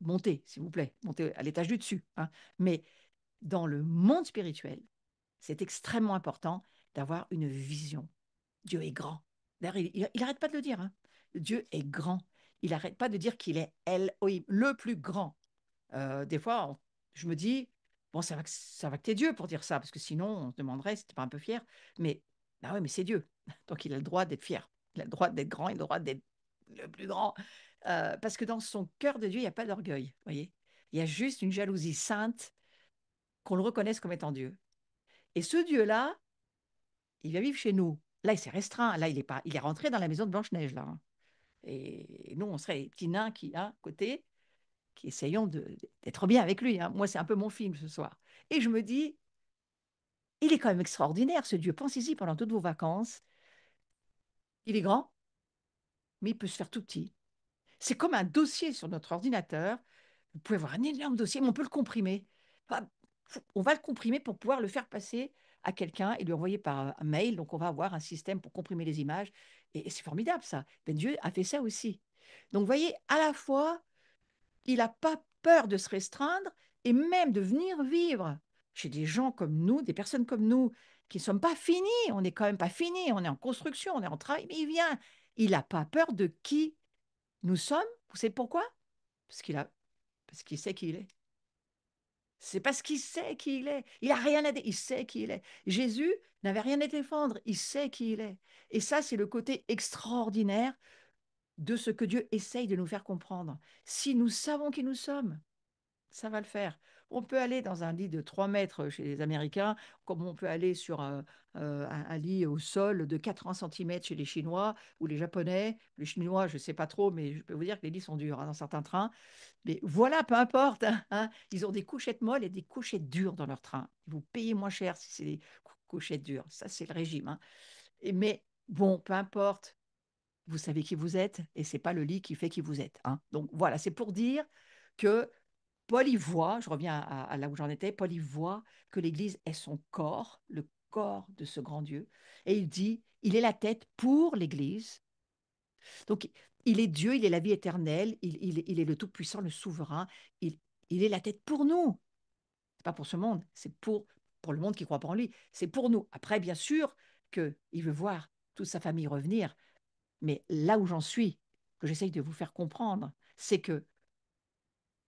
montez, s'il vous plaît, montez à l'étage du dessus, hein. Mais dans le monde spirituel, c'est extrêmement important d'avoir une vision. Dieu est grand. D'ailleurs, il n'arrête pas de le dire, hein. Dieu est grand. Il n'arrête pas de dire qu'il est Elohim, le plus grand. Des fois, je me dis, bon, ça va que t'es Dieu pour dire ça, parce que sinon, on se demanderait si t'es pas un peu fier. Mais, ah ouais, mais c'est Dieu. Donc, il a le droit d'être fier. Il a le droit d'être grand, il a le droit d'être le plus grand. Parce que dans son cœur de Dieu, il n'y a pas d'orgueil, vous voyez. Il y a juste une jalousie sainte qu'on le reconnaisse comme étant Dieu. Et ce Dieu-là, il vient vivre chez nous. Là, il s'est restreint. Là, il est rentré dans la maison de Blanche-Neige, là, hein. Et nous, on serait les petits nains qui, à côté, qui essayons d'être bien avec lui, hein. Moi, c'est un peu mon film ce soir. Et je me dis, il est quand même extraordinaire, ce Dieu. Pensez-y pendant toutes vos vacances. Il est grand, mais il peut se faire tout petit. C'est comme un dossier sur notre ordinateur. Vous pouvez avoir un énorme dossier, mais on peut le comprimer. Enfin, on va le comprimer pour pouvoir le faire passer à quelqu'un et lui envoyer par un mail. Donc, on va avoir un système pour comprimer les images. Et c'est formidable, ça. Ben, Dieu a fait ça aussi. Donc, vous voyez, à la fois, il n'a pas peur de se restreindre et même de venir vivre chez des gens comme nous, des personnes comme nous, qui ne sommes pas finis. On n'est quand même pas finis. On est en construction, on est en travail, mais il vient. Il n'a pas peur de qui nous sommes. Vous savez pourquoi? Parce qu'il sait qui il est. C'est parce qu'il sait qui il est. Il a rien à dire. Il sait qui il est. Jésus n'avait rien à défendre. Il sait qui il est. Et ça, c'est le côté extraordinaire de ce que Dieu essaye de nous faire comprendre. Si nous savons qui nous sommes, ça va le faire. On peut aller dans un lit de 3 mètres chez les Américains, comme on peut aller sur un lit au sol de 80 centimètres chez les Chinois ou les Japonais. Les Chinois, je ne sais pas trop, mais je peux vous dire que les lits sont durs, hein, dans certains trains. Mais voilà, peu importe, hein, hein. Ils ont des couchettes molles et des couchettes dures dans leur train. Vous payez moins cher si c'est des couchettes dures. Ça, c'est le régime, hein. Mais bon, peu importe. Vous savez qui vous êtes et c'est pas le lit qui fait qui vous êtes, hein. Donc voilà, c'est pour dire que Paul y voit, je reviens à là où j'en étais, Paul y voit que l'Église est son corps, le corps de ce grand Dieu. Et il dit, il est la tête pour l'Église. Donc, il est Dieu, il est la vie éternelle, il est le Tout-Puissant, le Souverain. Il, il est la tête pour nous. C'est pas pour ce monde, c'est pour le monde qui croit pas en lui. C'est pour nous. Après, bien sûr qu'il veut voir toute sa famille revenir. Mais là où j'en suis, que j'essaye de vous faire comprendre, c'est que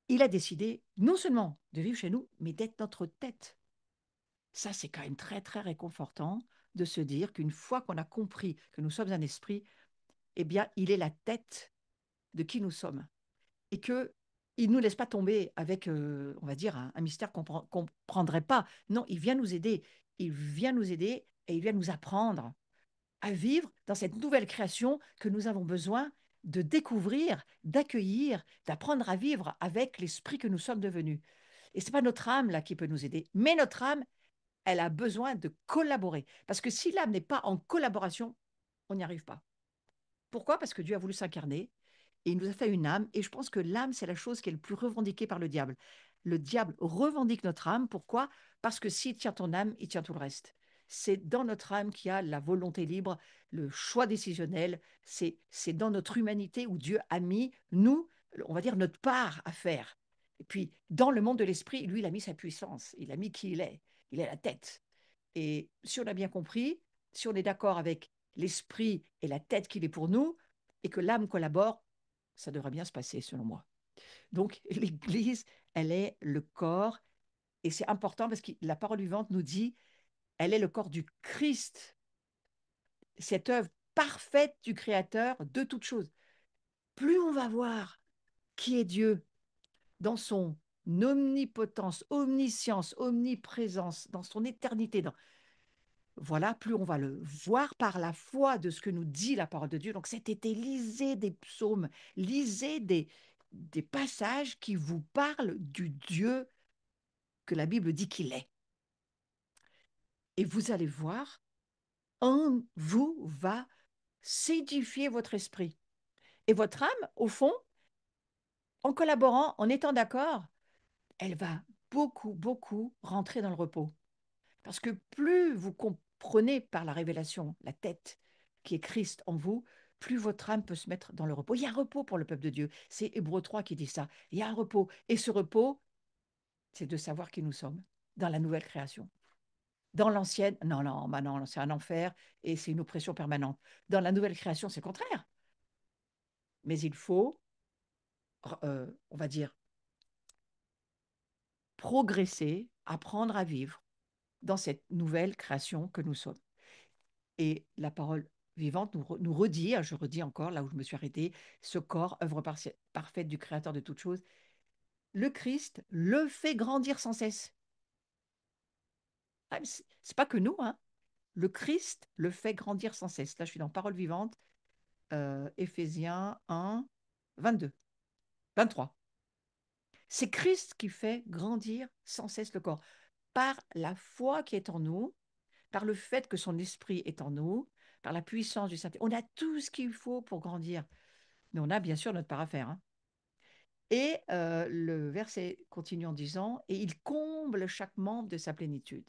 il a décidé non seulement de vivre chez nous, mais d'être notre tête. Ça, c'est quand même très, très réconfortant de se dire qu'une fois qu'on a compris que nous sommes un esprit, eh bien, il est la tête de qui nous sommes. Et qu'il ne nous laisse pas tomber avec, on va dire, un mystère qu'on ne comprendrait pas. Non, il vient nous aider. Il vient nous aider et il vient nous apprendre à vivre dans cette nouvelle création que nous avons besoin de découvrir, d'accueillir, d'apprendre à vivre avec l'esprit que nous sommes devenus. Et ce n'est pas notre âme là qui peut nous aider, mais notre âme, elle a besoin de collaborer. Parce que si l'âme n'est pas en collaboration, on n'y arrive pas. Pourquoi? Parce que Dieu a voulu s'incarner et il nous a fait une âme. Et je pense que l'âme, c'est la chose qui est le plus revendiquée par le diable. Le diable revendique notre âme. Pourquoi? Parce que s'il tient ton âme, il tient tout le reste. C'est dans notre âme qu'il y a la volonté libre, le choix décisionnel. C'est dans notre humanité où Dieu a mis, nous, on va dire, notre part à faire. Et puis, dans le monde de l'esprit, lui, il a mis sa puissance. Il a mis qui il est. Il est la tête. Et si on a bien compris, si on est d'accord avec l'esprit et la tête qu'il est pour nous, et que l'âme collabore, ça devrait bien se passer, selon moi. Donc, l'Église, elle est le corps, et c'est important parce que la parole vivante nous dit, elle est le corps du Christ, cette œuvre parfaite du Créateur de toutes choses. Plus on va voir qui est Dieu dans son omnipotence, omniscience, omniprésence, dans son éternité, voilà, plus on va le voir par la foi de ce que nous dit la parole de Dieu. Donc cet été, lisez des psaumes, lisez des passages qui vous parlent du Dieu que la Bible dit qu'il est. Et vous allez voir, en vous va s'édifier votre esprit. Et votre âme, au fond, en collaborant, en étant d'accord, elle va beaucoup, beaucoup rentrer dans le repos. Parce que plus vous comprenez par la révélation, la tête, qui est Christ en vous, plus votre âme peut se mettre dans le repos. Il y a un repos pour le peuple de Dieu. C'est Hébreux 3 qui dit ça. Il y a un repos. Et ce repos, c'est de savoir qui nous sommes dans la nouvelle création. Dans l'ancienne, non, non, bah non, c'est un enfer et c'est une oppression permanente. Dans la nouvelle création, c'est le contraire. Mais il faut, on va dire, progresser, apprendre à vivre dans cette nouvelle création que nous sommes. Et la parole vivante nous redit, hein, je redis encore là où je me suis arrêtée, ce corps, œuvre parfaite du Créateur de toutes choses, le Christ le fait grandir sans cesse. Ah, c'est pas que nous, hein. Le Christ le fait grandir sans cesse. Là, je suis dans Parole vivante, Éphésiens 1, 22, 23. C'est Christ qui fait grandir sans cesse le corps par la foi qui est en nous, par le fait que son esprit est en nous, par la puissance du Saint-Esprit. On a tout ce qu'il faut pour grandir. Mais on a bien sûr notre part à faire, hein. Et le verset continue en disant, et il comble chaque membre de sa plénitude.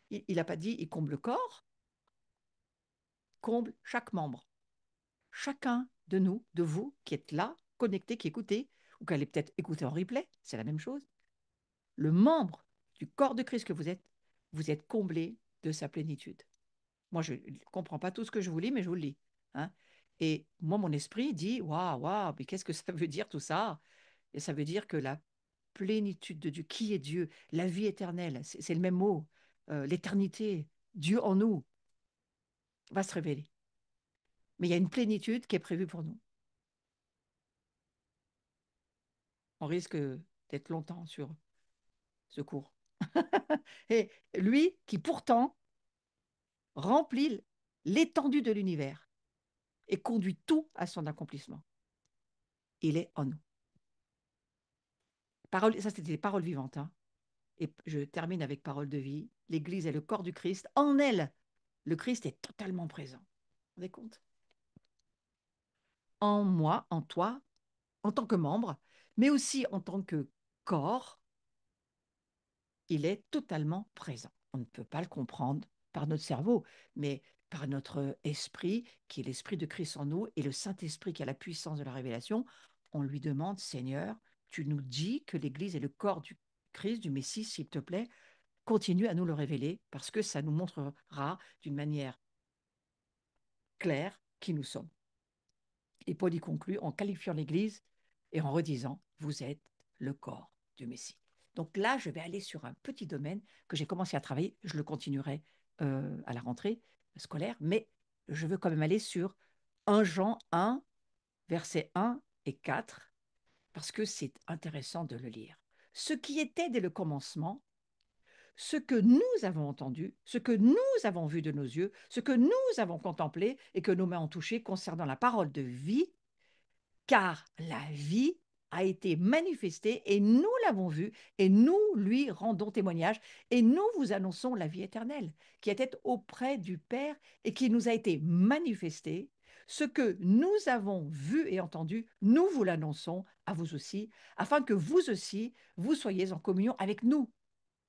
Il n'a pas dit, il comble le corps, comble chaque membre. Chacun de nous, de vous, qui êtes là, connecté, qui écoutez, ou qui allez peut-être écouter en replay, c'est la même chose. Le membre du corps de Christ que vous êtes comblé de sa plénitude. Moi, je ne comprends pas tout ce que je vous lis, mais je vous le lis, hein. Et moi, mon esprit dit, waouh, waouh, mais qu'est-ce que ça veut dire tout ça? Et ça veut dire que la plénitude de Dieu, qui est Dieu, la vie éternelle, c'est le même mot, l'éternité, Dieu en nous, va se révéler. Mais il y a une plénitude qui est prévue pour nous. On risque d'être longtemps sur ce cours. Et lui qui pourtant remplit l'étendue de l'univers et conduit tout à son accomplissement. Il est en nous. Parole, ça, c'était des paroles vivantes, hein. Et je termine avec parole de vie. L'Église est le corps du Christ. En elle, le Christ est totalement présent. Vous vous rendez compte? En moi, en toi, en tant que membre, mais aussi en tant que corps, il est totalement présent. On ne peut pas le comprendre par notre cerveau, mais par notre esprit, qui est l'esprit de Christ en nous, et le Saint-Esprit qui a la puissance de la révélation. On lui demande, Seigneur, tu nous dis que l'Église est le corps du Christ, du Messie, s'il te plaît, continue à nous le révéler, parce que ça nous montrera d'une manière claire qui nous sommes. Et Paul y conclut en qualifiant l'Église et en redisant, vous êtes le corps du Messie. Donc là, je vais aller sur un petit domaine que j'ai commencé à travailler, je le continuerai à la rentrée scolaire, mais je veux quand même aller sur 1 Jean 1, versets 1 et 4, parce que c'est intéressant de le lire. Ce qui était dès le commencement, ce que nous avons entendu, ce que nous avons vu de nos yeux, ce que nous avons contemplé et que nos mains ont touché concernant la parole de vie, car la vie a été manifestée et nous l'avons vue et nous lui rendons témoignage et nous vous annonçons la vie éternelle qui était auprès du Père et qui nous a été manifestée. Ce que nous avons vu et entendu, nous vous l'annonçons à vous aussi, afin que vous aussi, vous soyez en communion avec nous.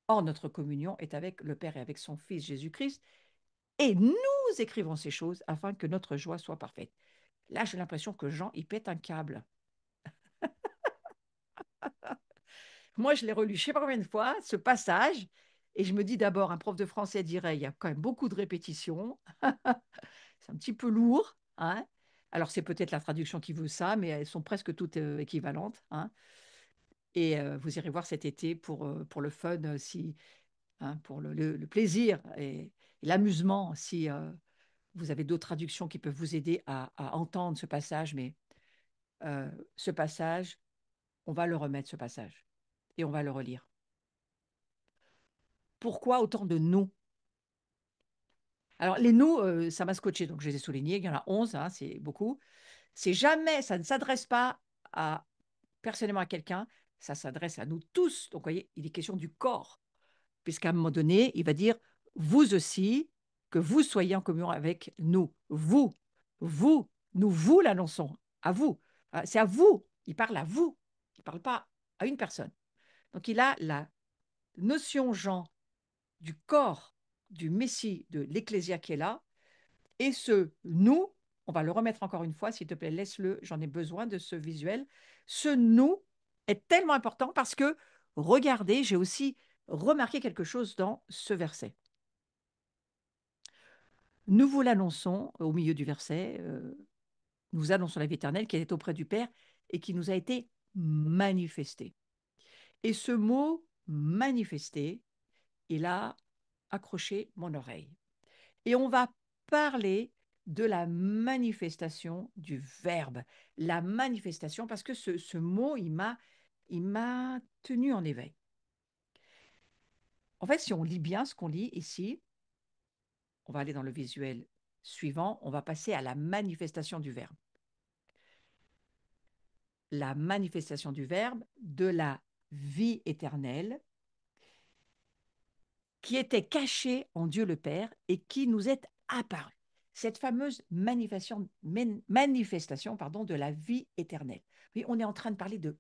Or, notre communion est avec le Père et avec son Fils Jésus-Christ, et nous écrivons ces choses afin que notre joie soit parfaite. Là, j'ai l'impression que Jean, il pète un câble. Moi, je l'ai relu, je ne sais pas combien de fois, ce passage, et je me dis d'abord, un prof de français dirait, il y a quand même beaucoup de répétitions, c'est un petit peu lourd, hein. Alors, c'est peut-être la traduction qui veut ça, mais elles sont presque toutes équivalentes, hein. Et vous irez voir cet été pour le fun, si, hein, pour le plaisir et l'amusement, si vous avez d'autres traductions qui peuvent vous aider à entendre ce passage, mais ce passage, on va le remettre, ce passage, et on va le relire. Pourquoi autant de nous? Alors, les nous, ça m'a scotché, donc je les ai soulignés. Il y en a 11, hein, c'est beaucoup. C'est jamais, ça ne s'adresse pas à, personnellement à quelqu'un, ça s'adresse à nous tous. Donc, vous voyez, il est question du corps, puisqu'à un moment donné, il va dire, vous aussi, que vous soyez en communion avec nous. Vous, nous vous l'annonçons, à vous. C'est à vous, il parle à vous, il ne parle pas à une personne. Donc, il a la notion, Jean, du corps du Messie, de l'Ecclésia qui est là, Et ce nous, on va le remettre encore une fois, s'il te plaît, laisse-le, j'en ai besoin de ce visuel. Ce nous est tellement important parce que, regardez, j'ai aussi remarqué quelque chose dans ce verset. Nous vous l'annonçons au milieu du verset, nous annonçons la vie éternelle qui est auprès du Père et qui nous a été manifestée. Et ce mot manifesté, il a accroché mon oreille. Et on va parler de la manifestation du verbe. La manifestation, parce que ce mot, il m'a tenu en éveil. En fait, si on lit bien ce qu'on lit ici, on va aller dans le visuel suivant, on va passer à la manifestation du verbe. La manifestation du verbe de la vie éternelle qui était cachée en Dieu le Père et qui nous est apparue. Cette fameuse manifestation de la vie éternelle. Oui, on est en train de parler de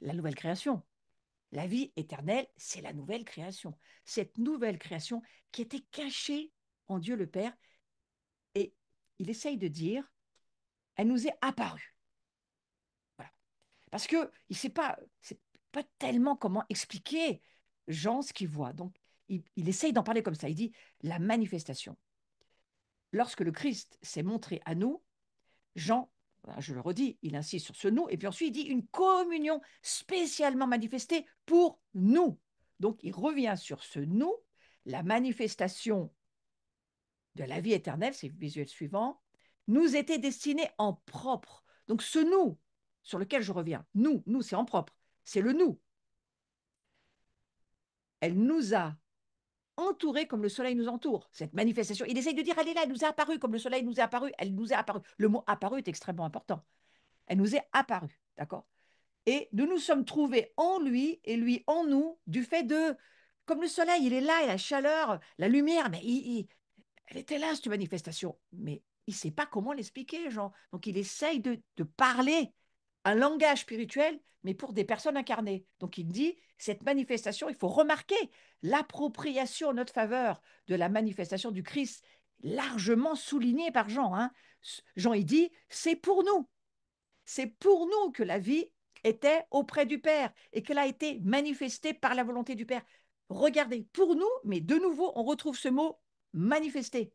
la nouvelle création. La vie éternelle, c'est la nouvelle création. Cette nouvelle création qui était cachée en Dieu le Père. Et il essaye de dire, elle nous est apparue. Voilà. Parce que il sait pas, c'est pas tellement comment expliquer Jean ce qu'il voit. Donc, il essaye d'en parler comme ça. Il dit la manifestation. Lorsque le Christ s'est montré à nous, Jean, je le redis, il insiste sur ce nous, et puis ensuite il dit une communion spécialement manifestée pour nous. Donc il revient sur ce nous, la manifestation de la vie éternelle, c'est le visuel suivant, nous était destiné en propre. Donc ce nous sur lequel je reviens, nous, c'est en propre, c'est le nous. Elle nous a entourés comme le soleil nous entoure. Cette manifestation, il essaye de dire, elle est là, elle nous est apparue comme le soleil nous est apparu, elle nous est apparue. Le mot apparu est extrêmement important. Elle nous est apparue, d'accord? Et nous nous sommes trouvés en lui et lui en nous du fait de, comme le soleil, il est là, et la chaleur, la lumière, mais elle était là, cette manifestation. Mais il ne sait pas comment l'expliquer, Jean. Donc il essaye de parler un langage spirituel, mais pour des personnes incarnées. Donc il dit, cette manifestation, il faut remarquer l'appropriation en notre faveur de la manifestation du Christ, largement soulignée par Jean. Hein. Jean, il dit, c'est pour nous. C'est pour nous que la vie était auprès du Père et qu'elle a été manifestée par la volonté du Père. Regardez, pour nous, mais de nouveau, on retrouve ce mot manifester.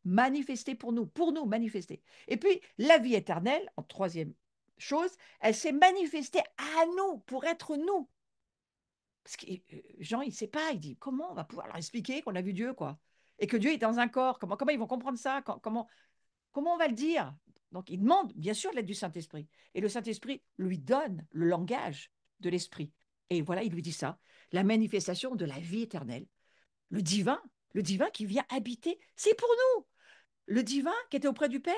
Manifester pour nous, manifester. Et puis, la vie éternelle, en troisième chose, elle s'est manifestée à nous, pour être nous. Parce que Jean, il ne sait pas, il dit, comment on va pouvoir leur expliquer qu'on a vu Dieu, quoi? Et que Dieu est dans un corps, comment ils vont comprendre ça? Comment on va le dire? Donc, il demande, bien sûr, l'aide du Saint-Esprit. Et le Saint-Esprit lui donne le langage de l'Esprit. Et voilà, il lui dit ça, la manifestation de la vie éternelle. Le divin, le divin qui vient habiter, c'est pour nous. Le divin qui était auprès du Père,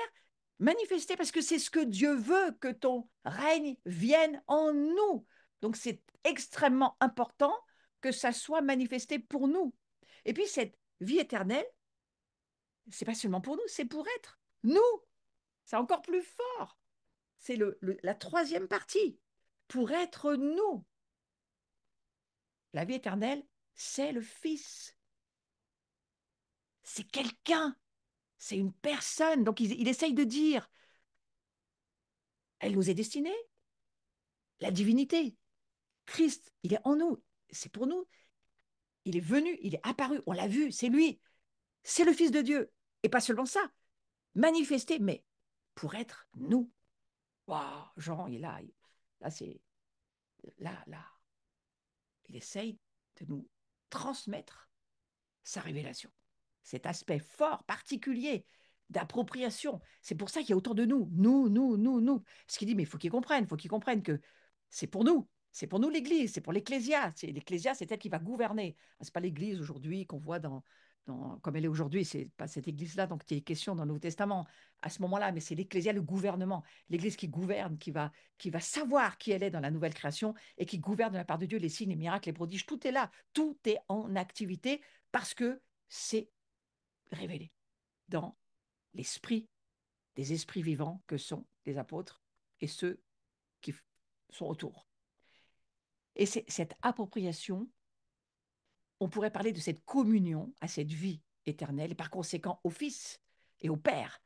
manifesté parce que c'est ce que Dieu veut, que ton règne vienne en nous. Donc, c'est extrêmement important que ça soit manifesté pour nous. Et puis, cette vie éternelle, c'est pas seulement pour nous, c'est pour être nous. C'est encore plus fort. C'est la troisième partie. Pour être nous. La vie éternelle, c'est le Fils. C'est quelqu'un. C'est une personne. Donc il essaye de dire, elle nous est destinée. La divinité. Christ, il est en nous. C'est pour nous. Il est venu, il est apparu. On l'a vu, c'est lui. C'est le Fils de Dieu. Et pas seulement ça. Manifesté, mais pour être nous. Waouh, Jean, il est là. Là, c'est. Là. Il essaye de nous transmettre sa révélation. Cet aspect fort, particulier d'appropriation. C'est pour ça qu'il y a autant de nous. Nous. Ce qu'il dit, mais il faut qu'ils comprennent que c'est pour nous. C'est pour nous l'Église, c'est pour l'Ecclésia. L'Ecclésia, c'est elle qui va gouverner. Ce n'est pas l'Église aujourd'hui qu'on voit comme elle est aujourd'hui. Ce n'est pas cette Église-là dont il est question dans le Nouveau Testament à ce moment-là, mais c'est l'Ecclésia, le gouvernement. L'Église qui gouverne, qui va savoir qui elle est dans la nouvelle création et qui gouverne de la part de Dieu les signes, les miracles, les prodiges. Tout est là. Tout est en activité parce que c'est révélé dans l'esprit des esprits vivants que sont les apôtres et ceux qui sont autour. Et c'est cette appropriation, on pourrait parler de cette communion à cette vie éternel et par conséquent au Fils et au Père,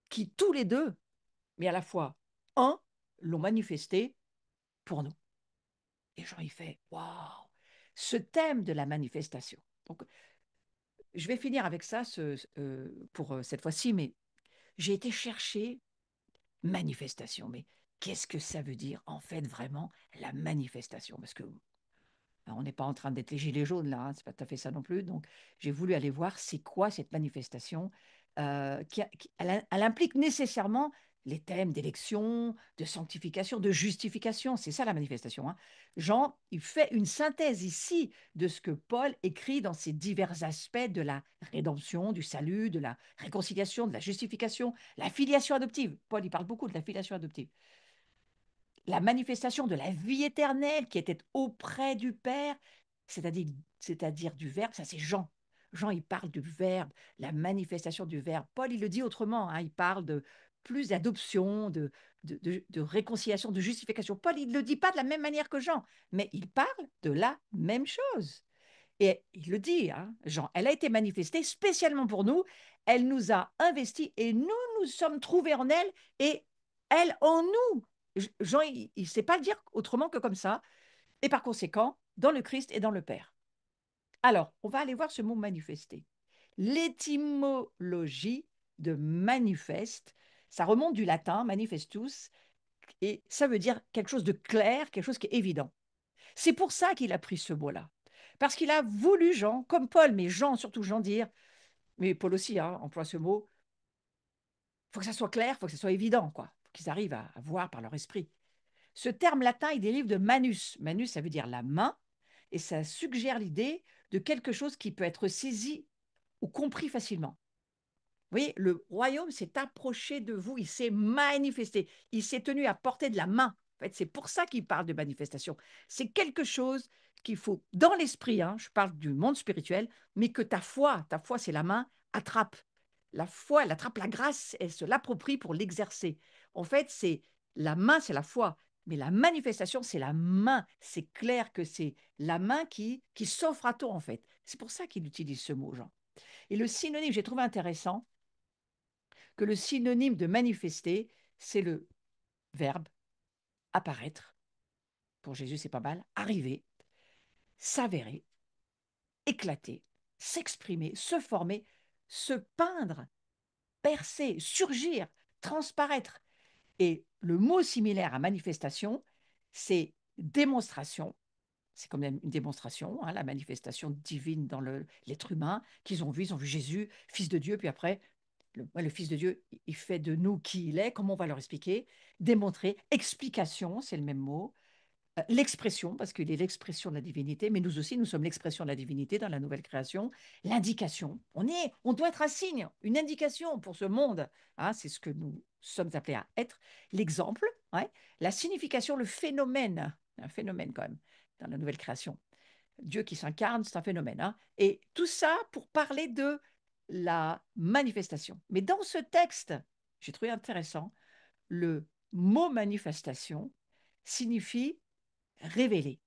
qui tous les deux, mais à la fois un, l'ont manifesté pour nous. Et Jean, il fait waouh, ce thème de la manifestation. Donc, je vais finir avec ça pour cette fois-ci, mais j'ai été chercher manifestation. Mais qu'est-ce que ça veut dire en fait vraiment la manifestation? Parce que on n'est pas en train d'être les gilets jaunes là, hein, c'est pas tout à fait ça non plus. Donc j'ai voulu aller voir c'est quoi cette manifestation. Elle implique nécessairement les thèmes d'élection, de sanctification, de justification. C'est ça la manifestation, hein. Jean, il fait une synthèse ici de ce que Paul écrit dans ces divers aspects de la rédemption, du salut, de la réconciliation, de la justification, la filiation adoptive. Paul, il parle beaucoup de la filiation adoptive, la manifestation de la vie éternelle qui était auprès du Père, c'est-à-dire, c'est-à-dire du Verbe, ça c'est Jean. Jean, il parle du Verbe, la manifestation du Verbe. Paul, il le dit autrement, hein, il parle de plus d'adoption, de réconciliation, de justification. Paul, il ne le dit pas de la même manière que Jean, mais il parle de la même chose. Et il le dit, hein, Jean, elle a été manifestée spécialement pour nous, elle nous a investis et nous nous sommes trouvés en elle et elle en nous. Jean, il ne sait pas le dire autrement que comme ça, et par conséquent, dans le Christ et dans le Père. Alors, on va aller voir ce mot manifester. L'étymologie de manifeste, ça remonte du latin manifestus, et ça veut dire quelque chose de clair, quelque chose qui est évident. C'est pour ça qu'il a pris ce mot-là. Parce qu'il a voulu, Jean, comme Paul, mais Jean, surtout Jean, dire, mais Paul aussi hein, emploie ce mot, il faut que ça soit clair, il faut que ça soit évident, quoi. Faut qu'ils arrivent à voir par leur esprit. Ce terme latin, il dérive de manus. Manus, ça veut dire la main, et ça suggère l'idée de quelque chose qui peut être saisi ou compris facilement. Vous voyez, le royaume s'est approché de vous, il s'est manifesté, il s'est tenu à portée de la main. En fait, c'est pour ça qu'il parle de manifestation. C'est quelque chose qu'il faut, dans l'esprit, hein, je parle du monde spirituel, mais que ta foi, c'est la main, attrape. La foi, elle attrape la grâce, elle se l'approprie pour l'exercer. En fait, c'est la main, c'est la foi, mais la manifestation, c'est la main. C'est clair que c'est la main qui s'offre à toi, en fait. C'est pour ça qu'il utilise ce mot, Jean. Et le synonyme, j'ai trouvé intéressant, que le synonyme de manifester, c'est le verbe apparaître. Pour Jésus, c'est pas mal. Arriver, s'avérer, éclater, s'exprimer, se former, se peindre, percer, surgir, transparaître. Et le mot similaire à manifestation, c'est démonstration. C'est quand même une démonstration, hein, la manifestation divine dans l'être humain qu'ils ont vu. Ils ont vu Jésus, Fils de Dieu, puis après, le Fils de Dieu, il fait de nous qui il est, comment on va leur expliquer, démontrer, explication, c'est le même mot, l'expression, parce qu'il est l'expression de la divinité, mais nous aussi, nous sommes l'expression de la divinité dans la nouvelle création, l'indication. On doit être un signe, une indication pour ce monde, hein, c'est ce que nous sommes appelés à être, l'exemple, ouais, la signification, le phénomène, un phénomène quand même, dans la nouvelle création. Dieu qui s'incarne, c'est un phénomène, hein. Et tout ça pour parler de la manifestation. Mais dans ce texte, j'ai trouvé intéressant, le mot manifestation signifie révéler,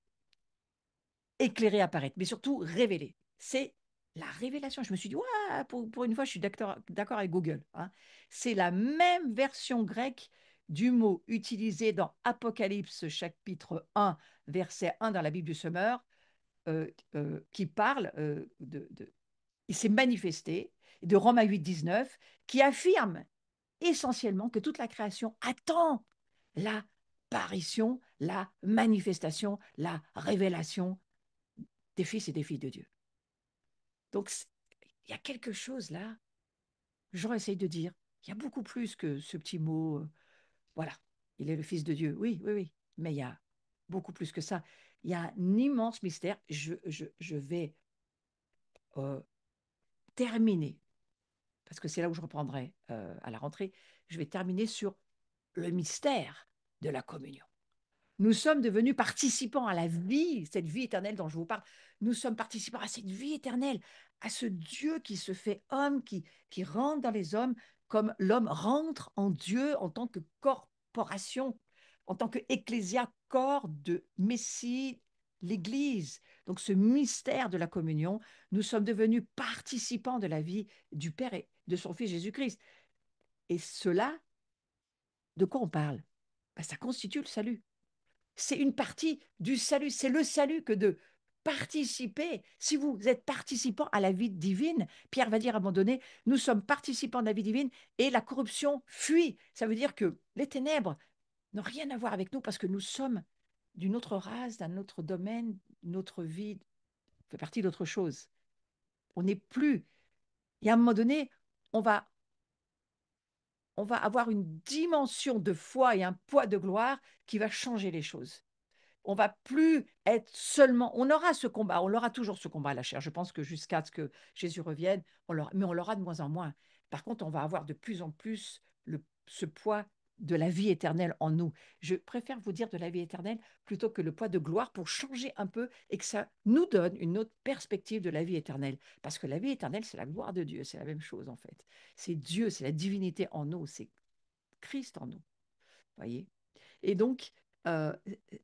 éclairer, apparaître, mais surtout révéler. C'est la révélation. Je me suis dit, ouais, pour une fois, je suis d'accord avec Google, hein. C'est la même version grecque du mot utilisé dans Apocalypse chapitre 1, verset 1 dans la Bible du Semeur, qui parle il s'est manifesté, de Romains 8, 19, qui affirme essentiellement que toute la création attend l'apparition, la manifestation, la révélation des fils et des filles de Dieu. Donc, il y a quelque chose là, Jean essaye de dire, il y a beaucoup plus que ce petit mot, voilà, il est le fils de Dieu, oui, oui, oui, mais il y a beaucoup plus que ça. Il y a un immense mystère. Je vais terminer, parce que c'est là où je reprendrai à la rentrée, je vais terminer sur le mystère de la communion. Nous sommes devenus participants à la vie, cette vie éternelle dont je vous parle. Nous sommes participants à cette vie éternelle, à ce Dieu qui se fait homme, qui rentre dans les hommes, comme l'homme rentre en Dieu en tant que corporation, en tant qu'ecclésia, corps de Messie, l'Église. Donc ce mystère de la communion, nous sommes devenus participants de la vie du Père et de son Fils Jésus-Christ. Et cela, de quoi on parle? Ben, ça constitue le salut. C'est une partie du salut. C'est le salut que de participer. Si vous êtes participant à la vie divine, Pierre va dire à un moment donné, nous sommes participants de la vie divine et la corruption fuit. Ça veut dire que les ténèbres n'ont rien à voir avec nous parce que nous sommes d'une autre race, d'un autre domaine, notre vie fait partie d'autre chose. On n'est plus. Et à un moment donné, on va, on va avoir une dimension de foi et un poids de gloire qui va changer les choses. On va plus être seulement, on aura ce combat, on aura toujours ce combat à la chair. Je pense que jusqu'à ce que Jésus revienne, mais on l'aura de moins en moins. Par contre, on va avoir de plus en plus ce poids de la vie éternelle en nous. Je préfère vous dire de la vie éternelle plutôt que le poids de gloire pour changer un peu et que ça nous donne une autre perspective de la vie éternelle. Parce que la vie éternelle, c'est la gloire de Dieu, c'est la même chose en fait. C'est Dieu, c'est la divinité en nous, c'est Christ en nous. Voyez. Et donc, euh,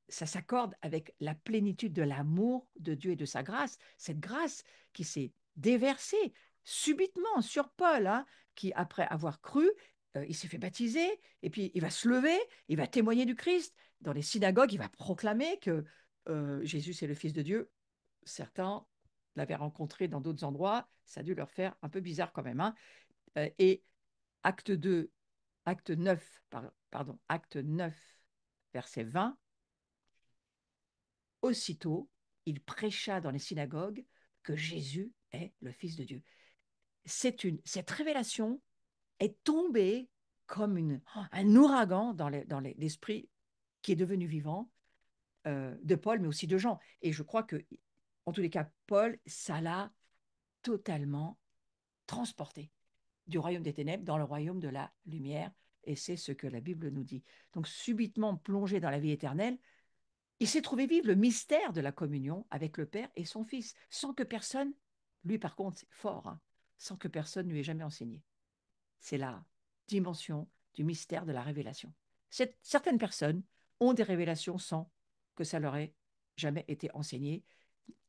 ça s'accorde avec la plénitude de l'amour de Dieu et de sa grâce, cette grâce qui s'est déversée subitement sur Paul, hein, qui, après avoir cru, il s'est fait baptiser, et puis il va se lever, il va témoigner du Christ. Dans les synagogues, il va proclamer que Jésus est le Fils de Dieu. Certains l'avaient rencontré dans d'autres endroits, ça a dû leur faire un peu bizarre quand même, hein. Et acte 2 acte 9, pardon, acte 9, verset 20, aussitôt, il prêcha dans les synagogues que Jésus est le Fils de Dieu. Cette révélation est tombée comme un ouragan dans l'esprit qui est devenu vivant de Paul, mais aussi de Jean. Et je crois que, en tous les cas, Paul, ça l'a totalement transporté du royaume des ténèbres dans le royaume de la lumière. Et c'est ce que la Bible nous dit. Donc, subitement plongé dans la vie éternelle, il s'est trouvé vivre le mystère de la communion avec le Père et son Fils, sans que personne, lui par contre, c'est fort, hein, sans que personne ne lui ait jamais enseigné. C'est la dimension du mystère de la révélation. Certaines personnes ont des révélations sans que ça leur ait jamais été enseigné.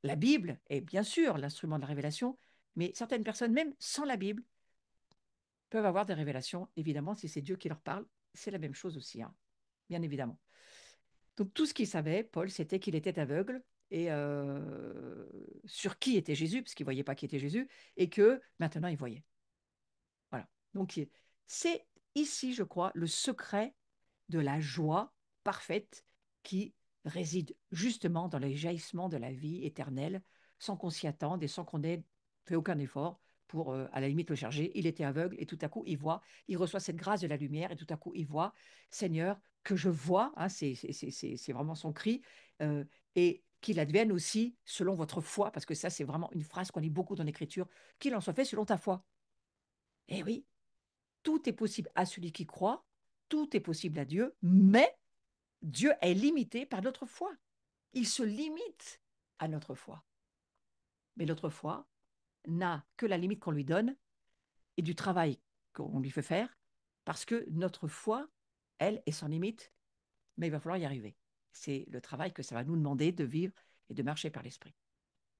La Bible est bien sûr l'instrument de la révélation, mais certaines personnes, même sans la Bible, peuvent avoir des révélations. Évidemment, si c'est Dieu qui leur parle, c'est la même chose aussi, hein, bien évidemment. Donc tout ce qu'il savait, Paul, c'était qu'il était aveugle et sur qui était Jésus, parce qu'il ne voyait pas qui était Jésus, et que maintenant il voyait. Voilà. Donc c'est ici, je crois, le secret de la joie parfaite qui réside justement dans les jaillissements de la vie éternelle, sans qu'on s'y attende et sans qu'on ait fait aucun effort pour, à la limite, le chercher. Il était aveugle et tout à coup, il voit, il reçoit cette grâce de la lumière et tout à coup, il voit, Seigneur, que je vois, hein, c'est vraiment son cri, euh, et qu'il advienne aussi selon votre foi, parce que ça, c'est vraiment une phrase qu'on lit beaucoup dans l'Écriture, qu'il en soit fait selon ta foi. Eh oui, tout est possible à celui qui croit, tout est possible à Dieu, mais Dieu est limité par notre foi. Il se limite à notre foi. Mais notre foi n'a que la limite qu'on lui donne et du travail qu'on lui fait faire, parce que notre foi, elle, est sans limite, mais il va falloir y arriver. C'est le travail que ça va nous demander de vivre et de marcher par l'esprit.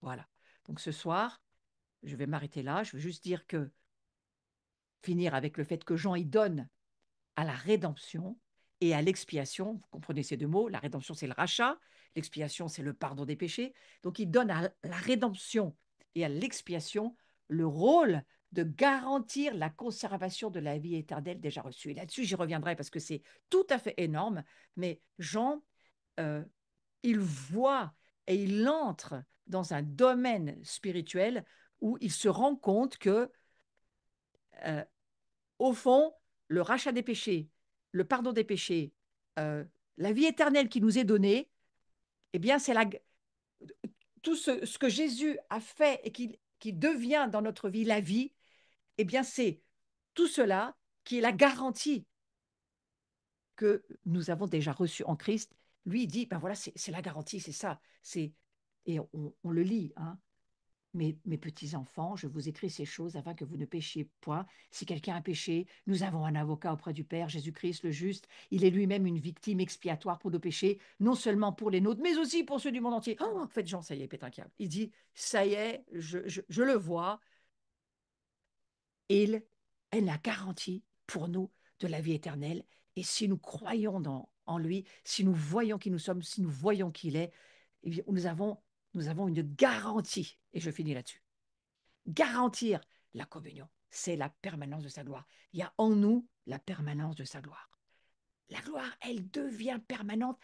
Voilà. Donc ce soir, je vais m'arrêter là. Je veux juste dire que finir avec le fait que Jean y donne à la rédemption et à l'expiation. Vous comprenez ces deux mots? La rédemption, c'est le rachat. L'expiation, c'est le pardon des péchés. Donc, il donne à la rédemption et à l'expiation le rôle de garantir la conservation de la vie éternelle déjà reçue. Et là-dessus, j'y reviendrai parce que c'est tout à fait énorme. Mais Jean, euh, il voit et il entre dans un domaine spirituel où il se rend compte que euh, au fond, le rachat des péchés, le pardon des péchés, euh, la vie éternelle qui nous est donnée, eh bien, c'est tout ce que Jésus a fait et qui devient dans notre vie la vie, eh bien, c'est tout cela qui est la garantie que nous avons déjà reçue en Christ. Lui, il dit, ben voilà, c'est la garantie, c'est ça. Et on le lit, hein. Mes petits-enfants, je vous écris ces choses afin que vous ne péchiez point. Si quelqu'un a péché, nous avons un avocat auprès du Père, Jésus-Christ le juste. Il est lui-même une victime expiatoire pour nos péchés, non seulement pour les nôtres, mais aussi pour ceux du monde entier. Oh, en fait, Jean, ça y est, il pète un câble. Il dit, ça y est, je le vois, il est la garantie pour nous de la vie éternelle. Et si nous croyons en lui, si nous voyons qui nous sommes, si nous voyons qui il est, eh bien, nous avons une garantie. Et je finis là-dessus. Garantir la communion, c'est la permanence de sa gloire. Il y a en nous la permanence de sa gloire. La gloire, elle devient permanente.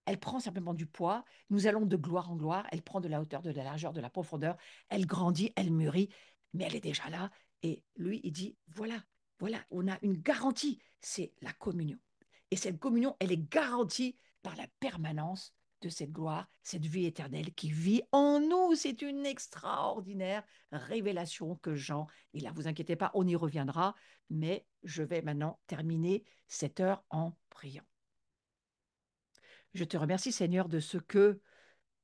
Elle prend simplement du poids. Nous allons de gloire en gloire. Elle prend de la hauteur, de la largeur, de la profondeur. Elle grandit, elle mûrit, mais elle est déjà là. Et lui, il dit, voilà, voilà, on a une garantie. C'est la communion. Et cette communion, elle est garantie par la permanence de cette gloire, cette vie éternelle qui vit en nous. C'est une extraordinaire révélation que Jean, et là, vous inquiétez pas, on y reviendra, mais je vais maintenant terminer cette heure en priant. Je te remercie, Seigneur, de ce que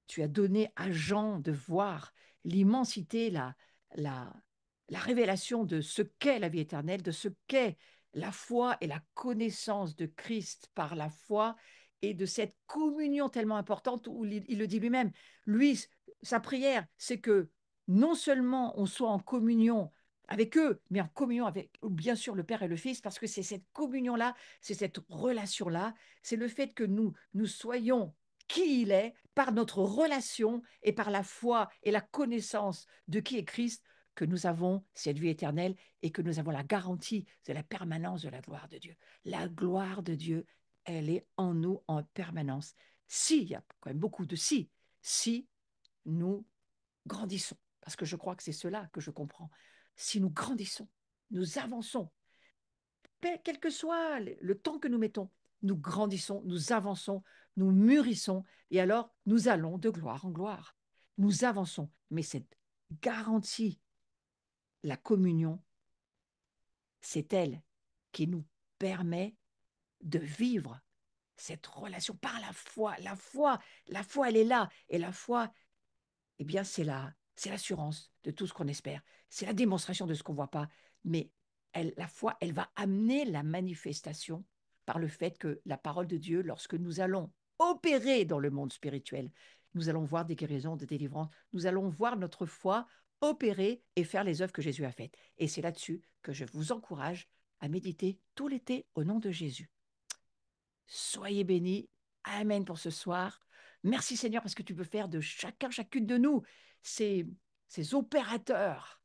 tu as donné à Jean de voir l'immensité, la, la révélation de ce qu'est la vie éternelle, de ce qu'est la foi et la connaissance de Christ par la foi et de cette communion tellement importante où il le dit lui-même. Lui, sa prière, c'est que non seulement on soit en communion avec eux, mais en communion avec, bien sûr, le Père et le Fils, parce que c'est cette communion-là, c'est cette relation-là, c'est le fait que nous soyons qui il est par notre relation et par la foi et la connaissance de qui est Christ que nous avons cette vie éternelle et que nous avons la garantie de la permanence de la gloire de Dieu. La gloire de Dieu, elle est en nous en permanence. Si, il y a quand même beaucoup de si nous grandissons, parce que je crois que c'est cela que je comprends, si nous grandissons, nous avançons, quel que soit le temps que nous mettons, nous grandissons, nous avançons, nous mûrissons, et alors nous allons de gloire en gloire. Nous avançons, mais cette garantie, la communion, c'est elle qui nous permet de vivre cette relation par la foi. La foi, elle est là, et la foi, eh bien, c'est l'assurance de tout ce qu'on espère. C'est la démonstration de ce qu'on ne voit pas. Mais la foi, elle va amener la manifestation par le fait que la parole de Dieu, lorsque nous allons opérer dans le monde spirituel, nous allons voir des guérisons, des délivrances, nous allons voir notre foi opérer et faire les œuvres que Jésus a faites. Et c'est là-dessus que je vous encourage à méditer tout l'été au nom de Jésus. Soyez bénis. Amen pour ce soir. Merci Seigneur parce que tu peux faire de chacun, chacune de nous ces, ces opérateurs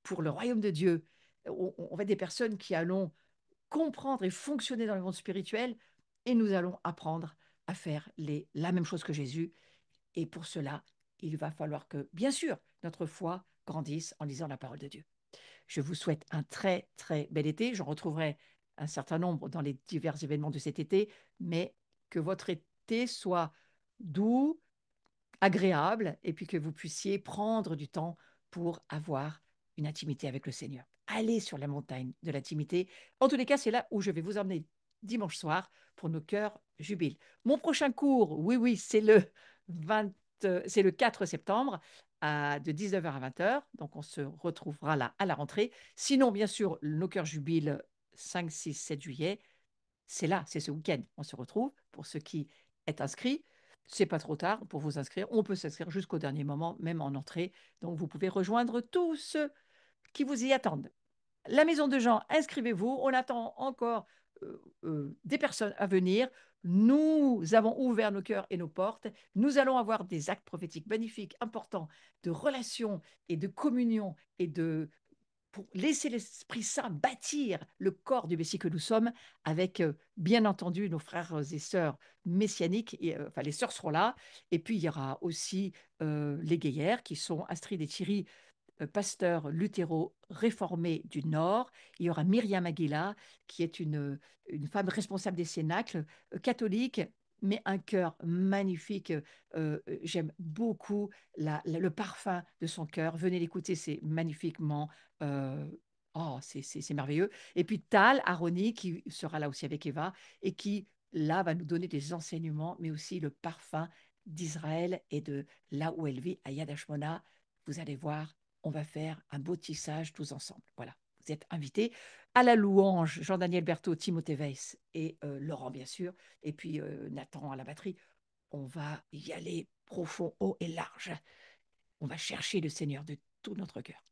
pour le royaume de Dieu. On va être des personnes qui allons comprendre et fonctionner dans le monde spirituel et nous allons apprendre à faire la même chose que Jésus. Et pour cela, il va falloir que, bien sûr, notre foi grandisse en lisant la parole de Dieu. Je vous souhaite un très, très bel été. J'en retrouverai un certain nombre dans les divers événements de cet été, mais que votre été soit doux, agréable, et puis que vous puissiez prendre du temps pour avoir une intimité avec le Seigneur. Allez sur la montagne de l'intimité. En tous les cas, c'est là où je vais vous emmener dimanche soir pour nos cœurs jubiles. Mon prochain cours, oui, oui, c'est le 4 septembre de 19h à 20h. Donc, on se retrouvera là à la rentrée. Sinon, bien sûr, nos cœurs jubiles 5, 6, 7 juillet, c'est là, c'est ce week-end. On se retrouve pour ceux qui est inscrits. C'est pas trop tard pour vous inscrire. On peut s'inscrire jusqu'au dernier moment, même en entrée. Donc, vous pouvez rejoindre tous ceux qui vous y attendent. La maison de Jean, inscrivez-vous. On attend encore des personnes à venir. Nous avons ouvert nos cœurs et nos portes. Nous allons avoir des actes prophétiques magnifiques, importants, de relations et de communion et de pour laisser l'Esprit Saint bâtir le corps du Messie que nous sommes, avec bien entendu nos frères et sœurs messianiques, enfin les sœurs seront là, et puis il y aura aussi les Gaillères qui sont Astrid et Thierry, pasteurs luthéraux réformés du Nord. Il y aura Myriam Aguila, qui est une femme responsable des cénacles, catholique, mais un cœur magnifique. J'aime beaucoup le parfum de son cœur. Venez l'écouter, c'est magnifiquement. euh, oh, c'est merveilleux. Et puis Tal Aroni, qui sera là aussi avec Eva, et qui, là, va nous donner des enseignements, mais aussi le parfum d'Israël et de là où elle vit, à Yad Hashmona. Vous allez voir, on va faire un beau tissage tous ensemble. Voilà, vous êtes invités à la louange, Jean-Daniel Berthaud, Timothée Weiss et Laurent, bien sûr, et puis Nathan à la batterie. On va y aller profond, haut et large. On va chercher le Seigneur de tout notre cœur.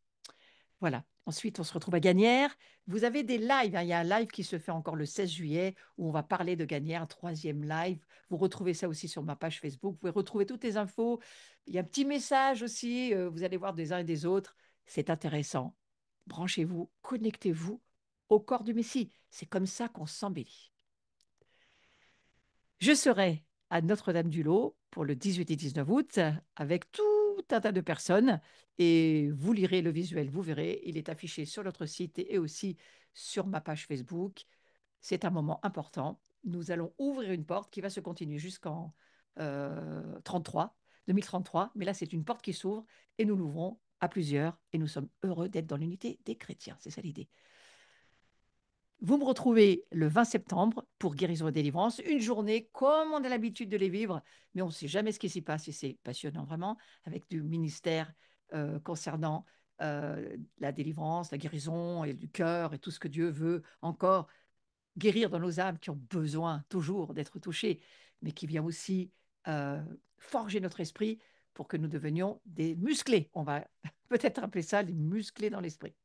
Voilà. Ensuite, on se retrouve à Gagnères. Vous avez des lives, hein. Il y a un live qui se fait encore le 16 juillet où on va parler de Gagnères, un troisième live. Vous retrouvez ça aussi sur ma page Facebook. Vous pouvez retrouver toutes les infos. Il y a un petit message aussi. Vous allez voir des uns et des autres. C'est intéressant. Branchez-vous, connectez-vous au corps du Messie. C'est comme ça qu'on s'embellit. Je serai à Notre-Dame-du-Lot pour le 18 et 19 août avec tout un tas de personnes et vous lirez le visuel, vous verrez, il est affiché sur notre site et aussi sur ma page Facebook. C'est un moment important. Nous allons ouvrir une porte qui va se continuer jusqu'en 33, 2033, mais là c'est une porte qui s'ouvre et nous l'ouvrons à plusieurs et nous sommes heureux d'être dans l'unité des chrétiens, c'est ça l'idée. Vous me retrouvez le 20 septembre pour Guérison et Délivrance, une journée comme on a l'habitude de les vivre, mais on ne sait jamais ce qui s'y passe et c'est passionnant vraiment, avec du ministère concernant la délivrance, la guérison et du cœur et tout ce que Dieu veut encore guérir dans nos âmes qui ont besoin toujours d'être touchées, mais qui vient aussi euh, forger notre esprit pour que nous devenions des musclés. On va peut-être appeler ça les musclés dans l'esprit.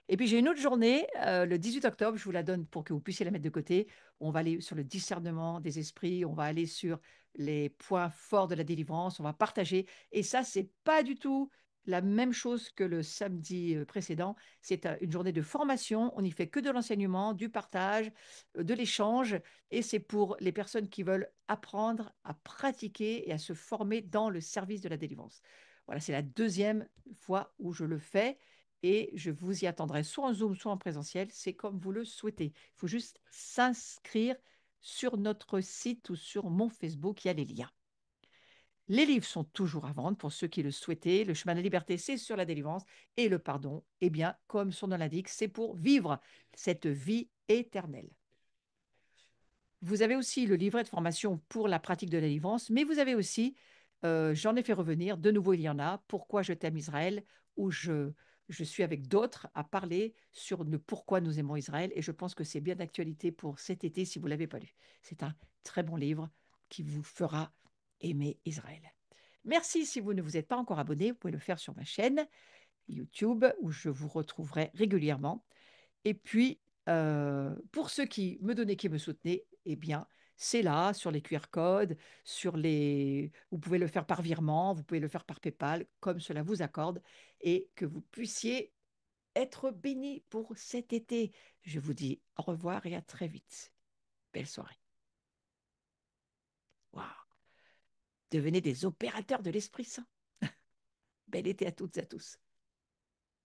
Et puis j'ai une autre journée, le 18 octobre, je vous la donne pour que vous puissiez la mettre de côté. On va aller sur le discernement des esprits, on va aller sur les points forts de la délivrance, on va partager. Et ça, c'est pas du tout la même chose que le samedi précédent. C'est une journée de formation, on n'y fait que de l'enseignement, du partage, de l'échange. Et c'est pour les personnes qui veulent apprendre à pratiquer et à se former dans le service de la délivrance. Voilà, c'est la deuxième fois où je le fais et je vous y attendrai soit en Zoom, soit en présentiel. C'est comme vous le souhaitez. Il faut juste s'inscrire sur notre site ou sur mon Facebook. Il y a les liens. Les livres sont toujours à vendre pour ceux qui le souhaitaient. Le chemin de la liberté, c'est sur la délivrance. Et le pardon, eh bien, comme son nom l'indique, c'est pour vivre cette vie éternelle. Vous avez aussi le livret de formation pour la pratique de la délivrance, mais vous avez aussi, j'en ai fait revenir, de nouveau il y en a, Pourquoi je t'aime Israël, où je suis avec d'autres à parler sur le pourquoi nous aimons Israël, et je pense que c'est bien d'actualité pour cet été si vous ne l'avez pas lu. C'est un très bon livre qui vous fera aimer Israël. Merci si vous ne vous êtes pas encore abonné, vous pouvez le faire sur ma chaîne YouTube où je vous retrouverai régulièrement. Et puis, pour ceux qui me donnaient, qui me soutenaient, eh bien, c'est là, sur les QR codes, sur les... Vous pouvez le faire par virement, vous pouvez le faire par PayPal, comme cela vous accorde, et que vous puissiez être bénis pour cet été. Je vous dis au revoir et à très vite. Belle soirée. Waouh. Devenez des opérateurs de l'Esprit Saint. Bel été à toutes et à tous.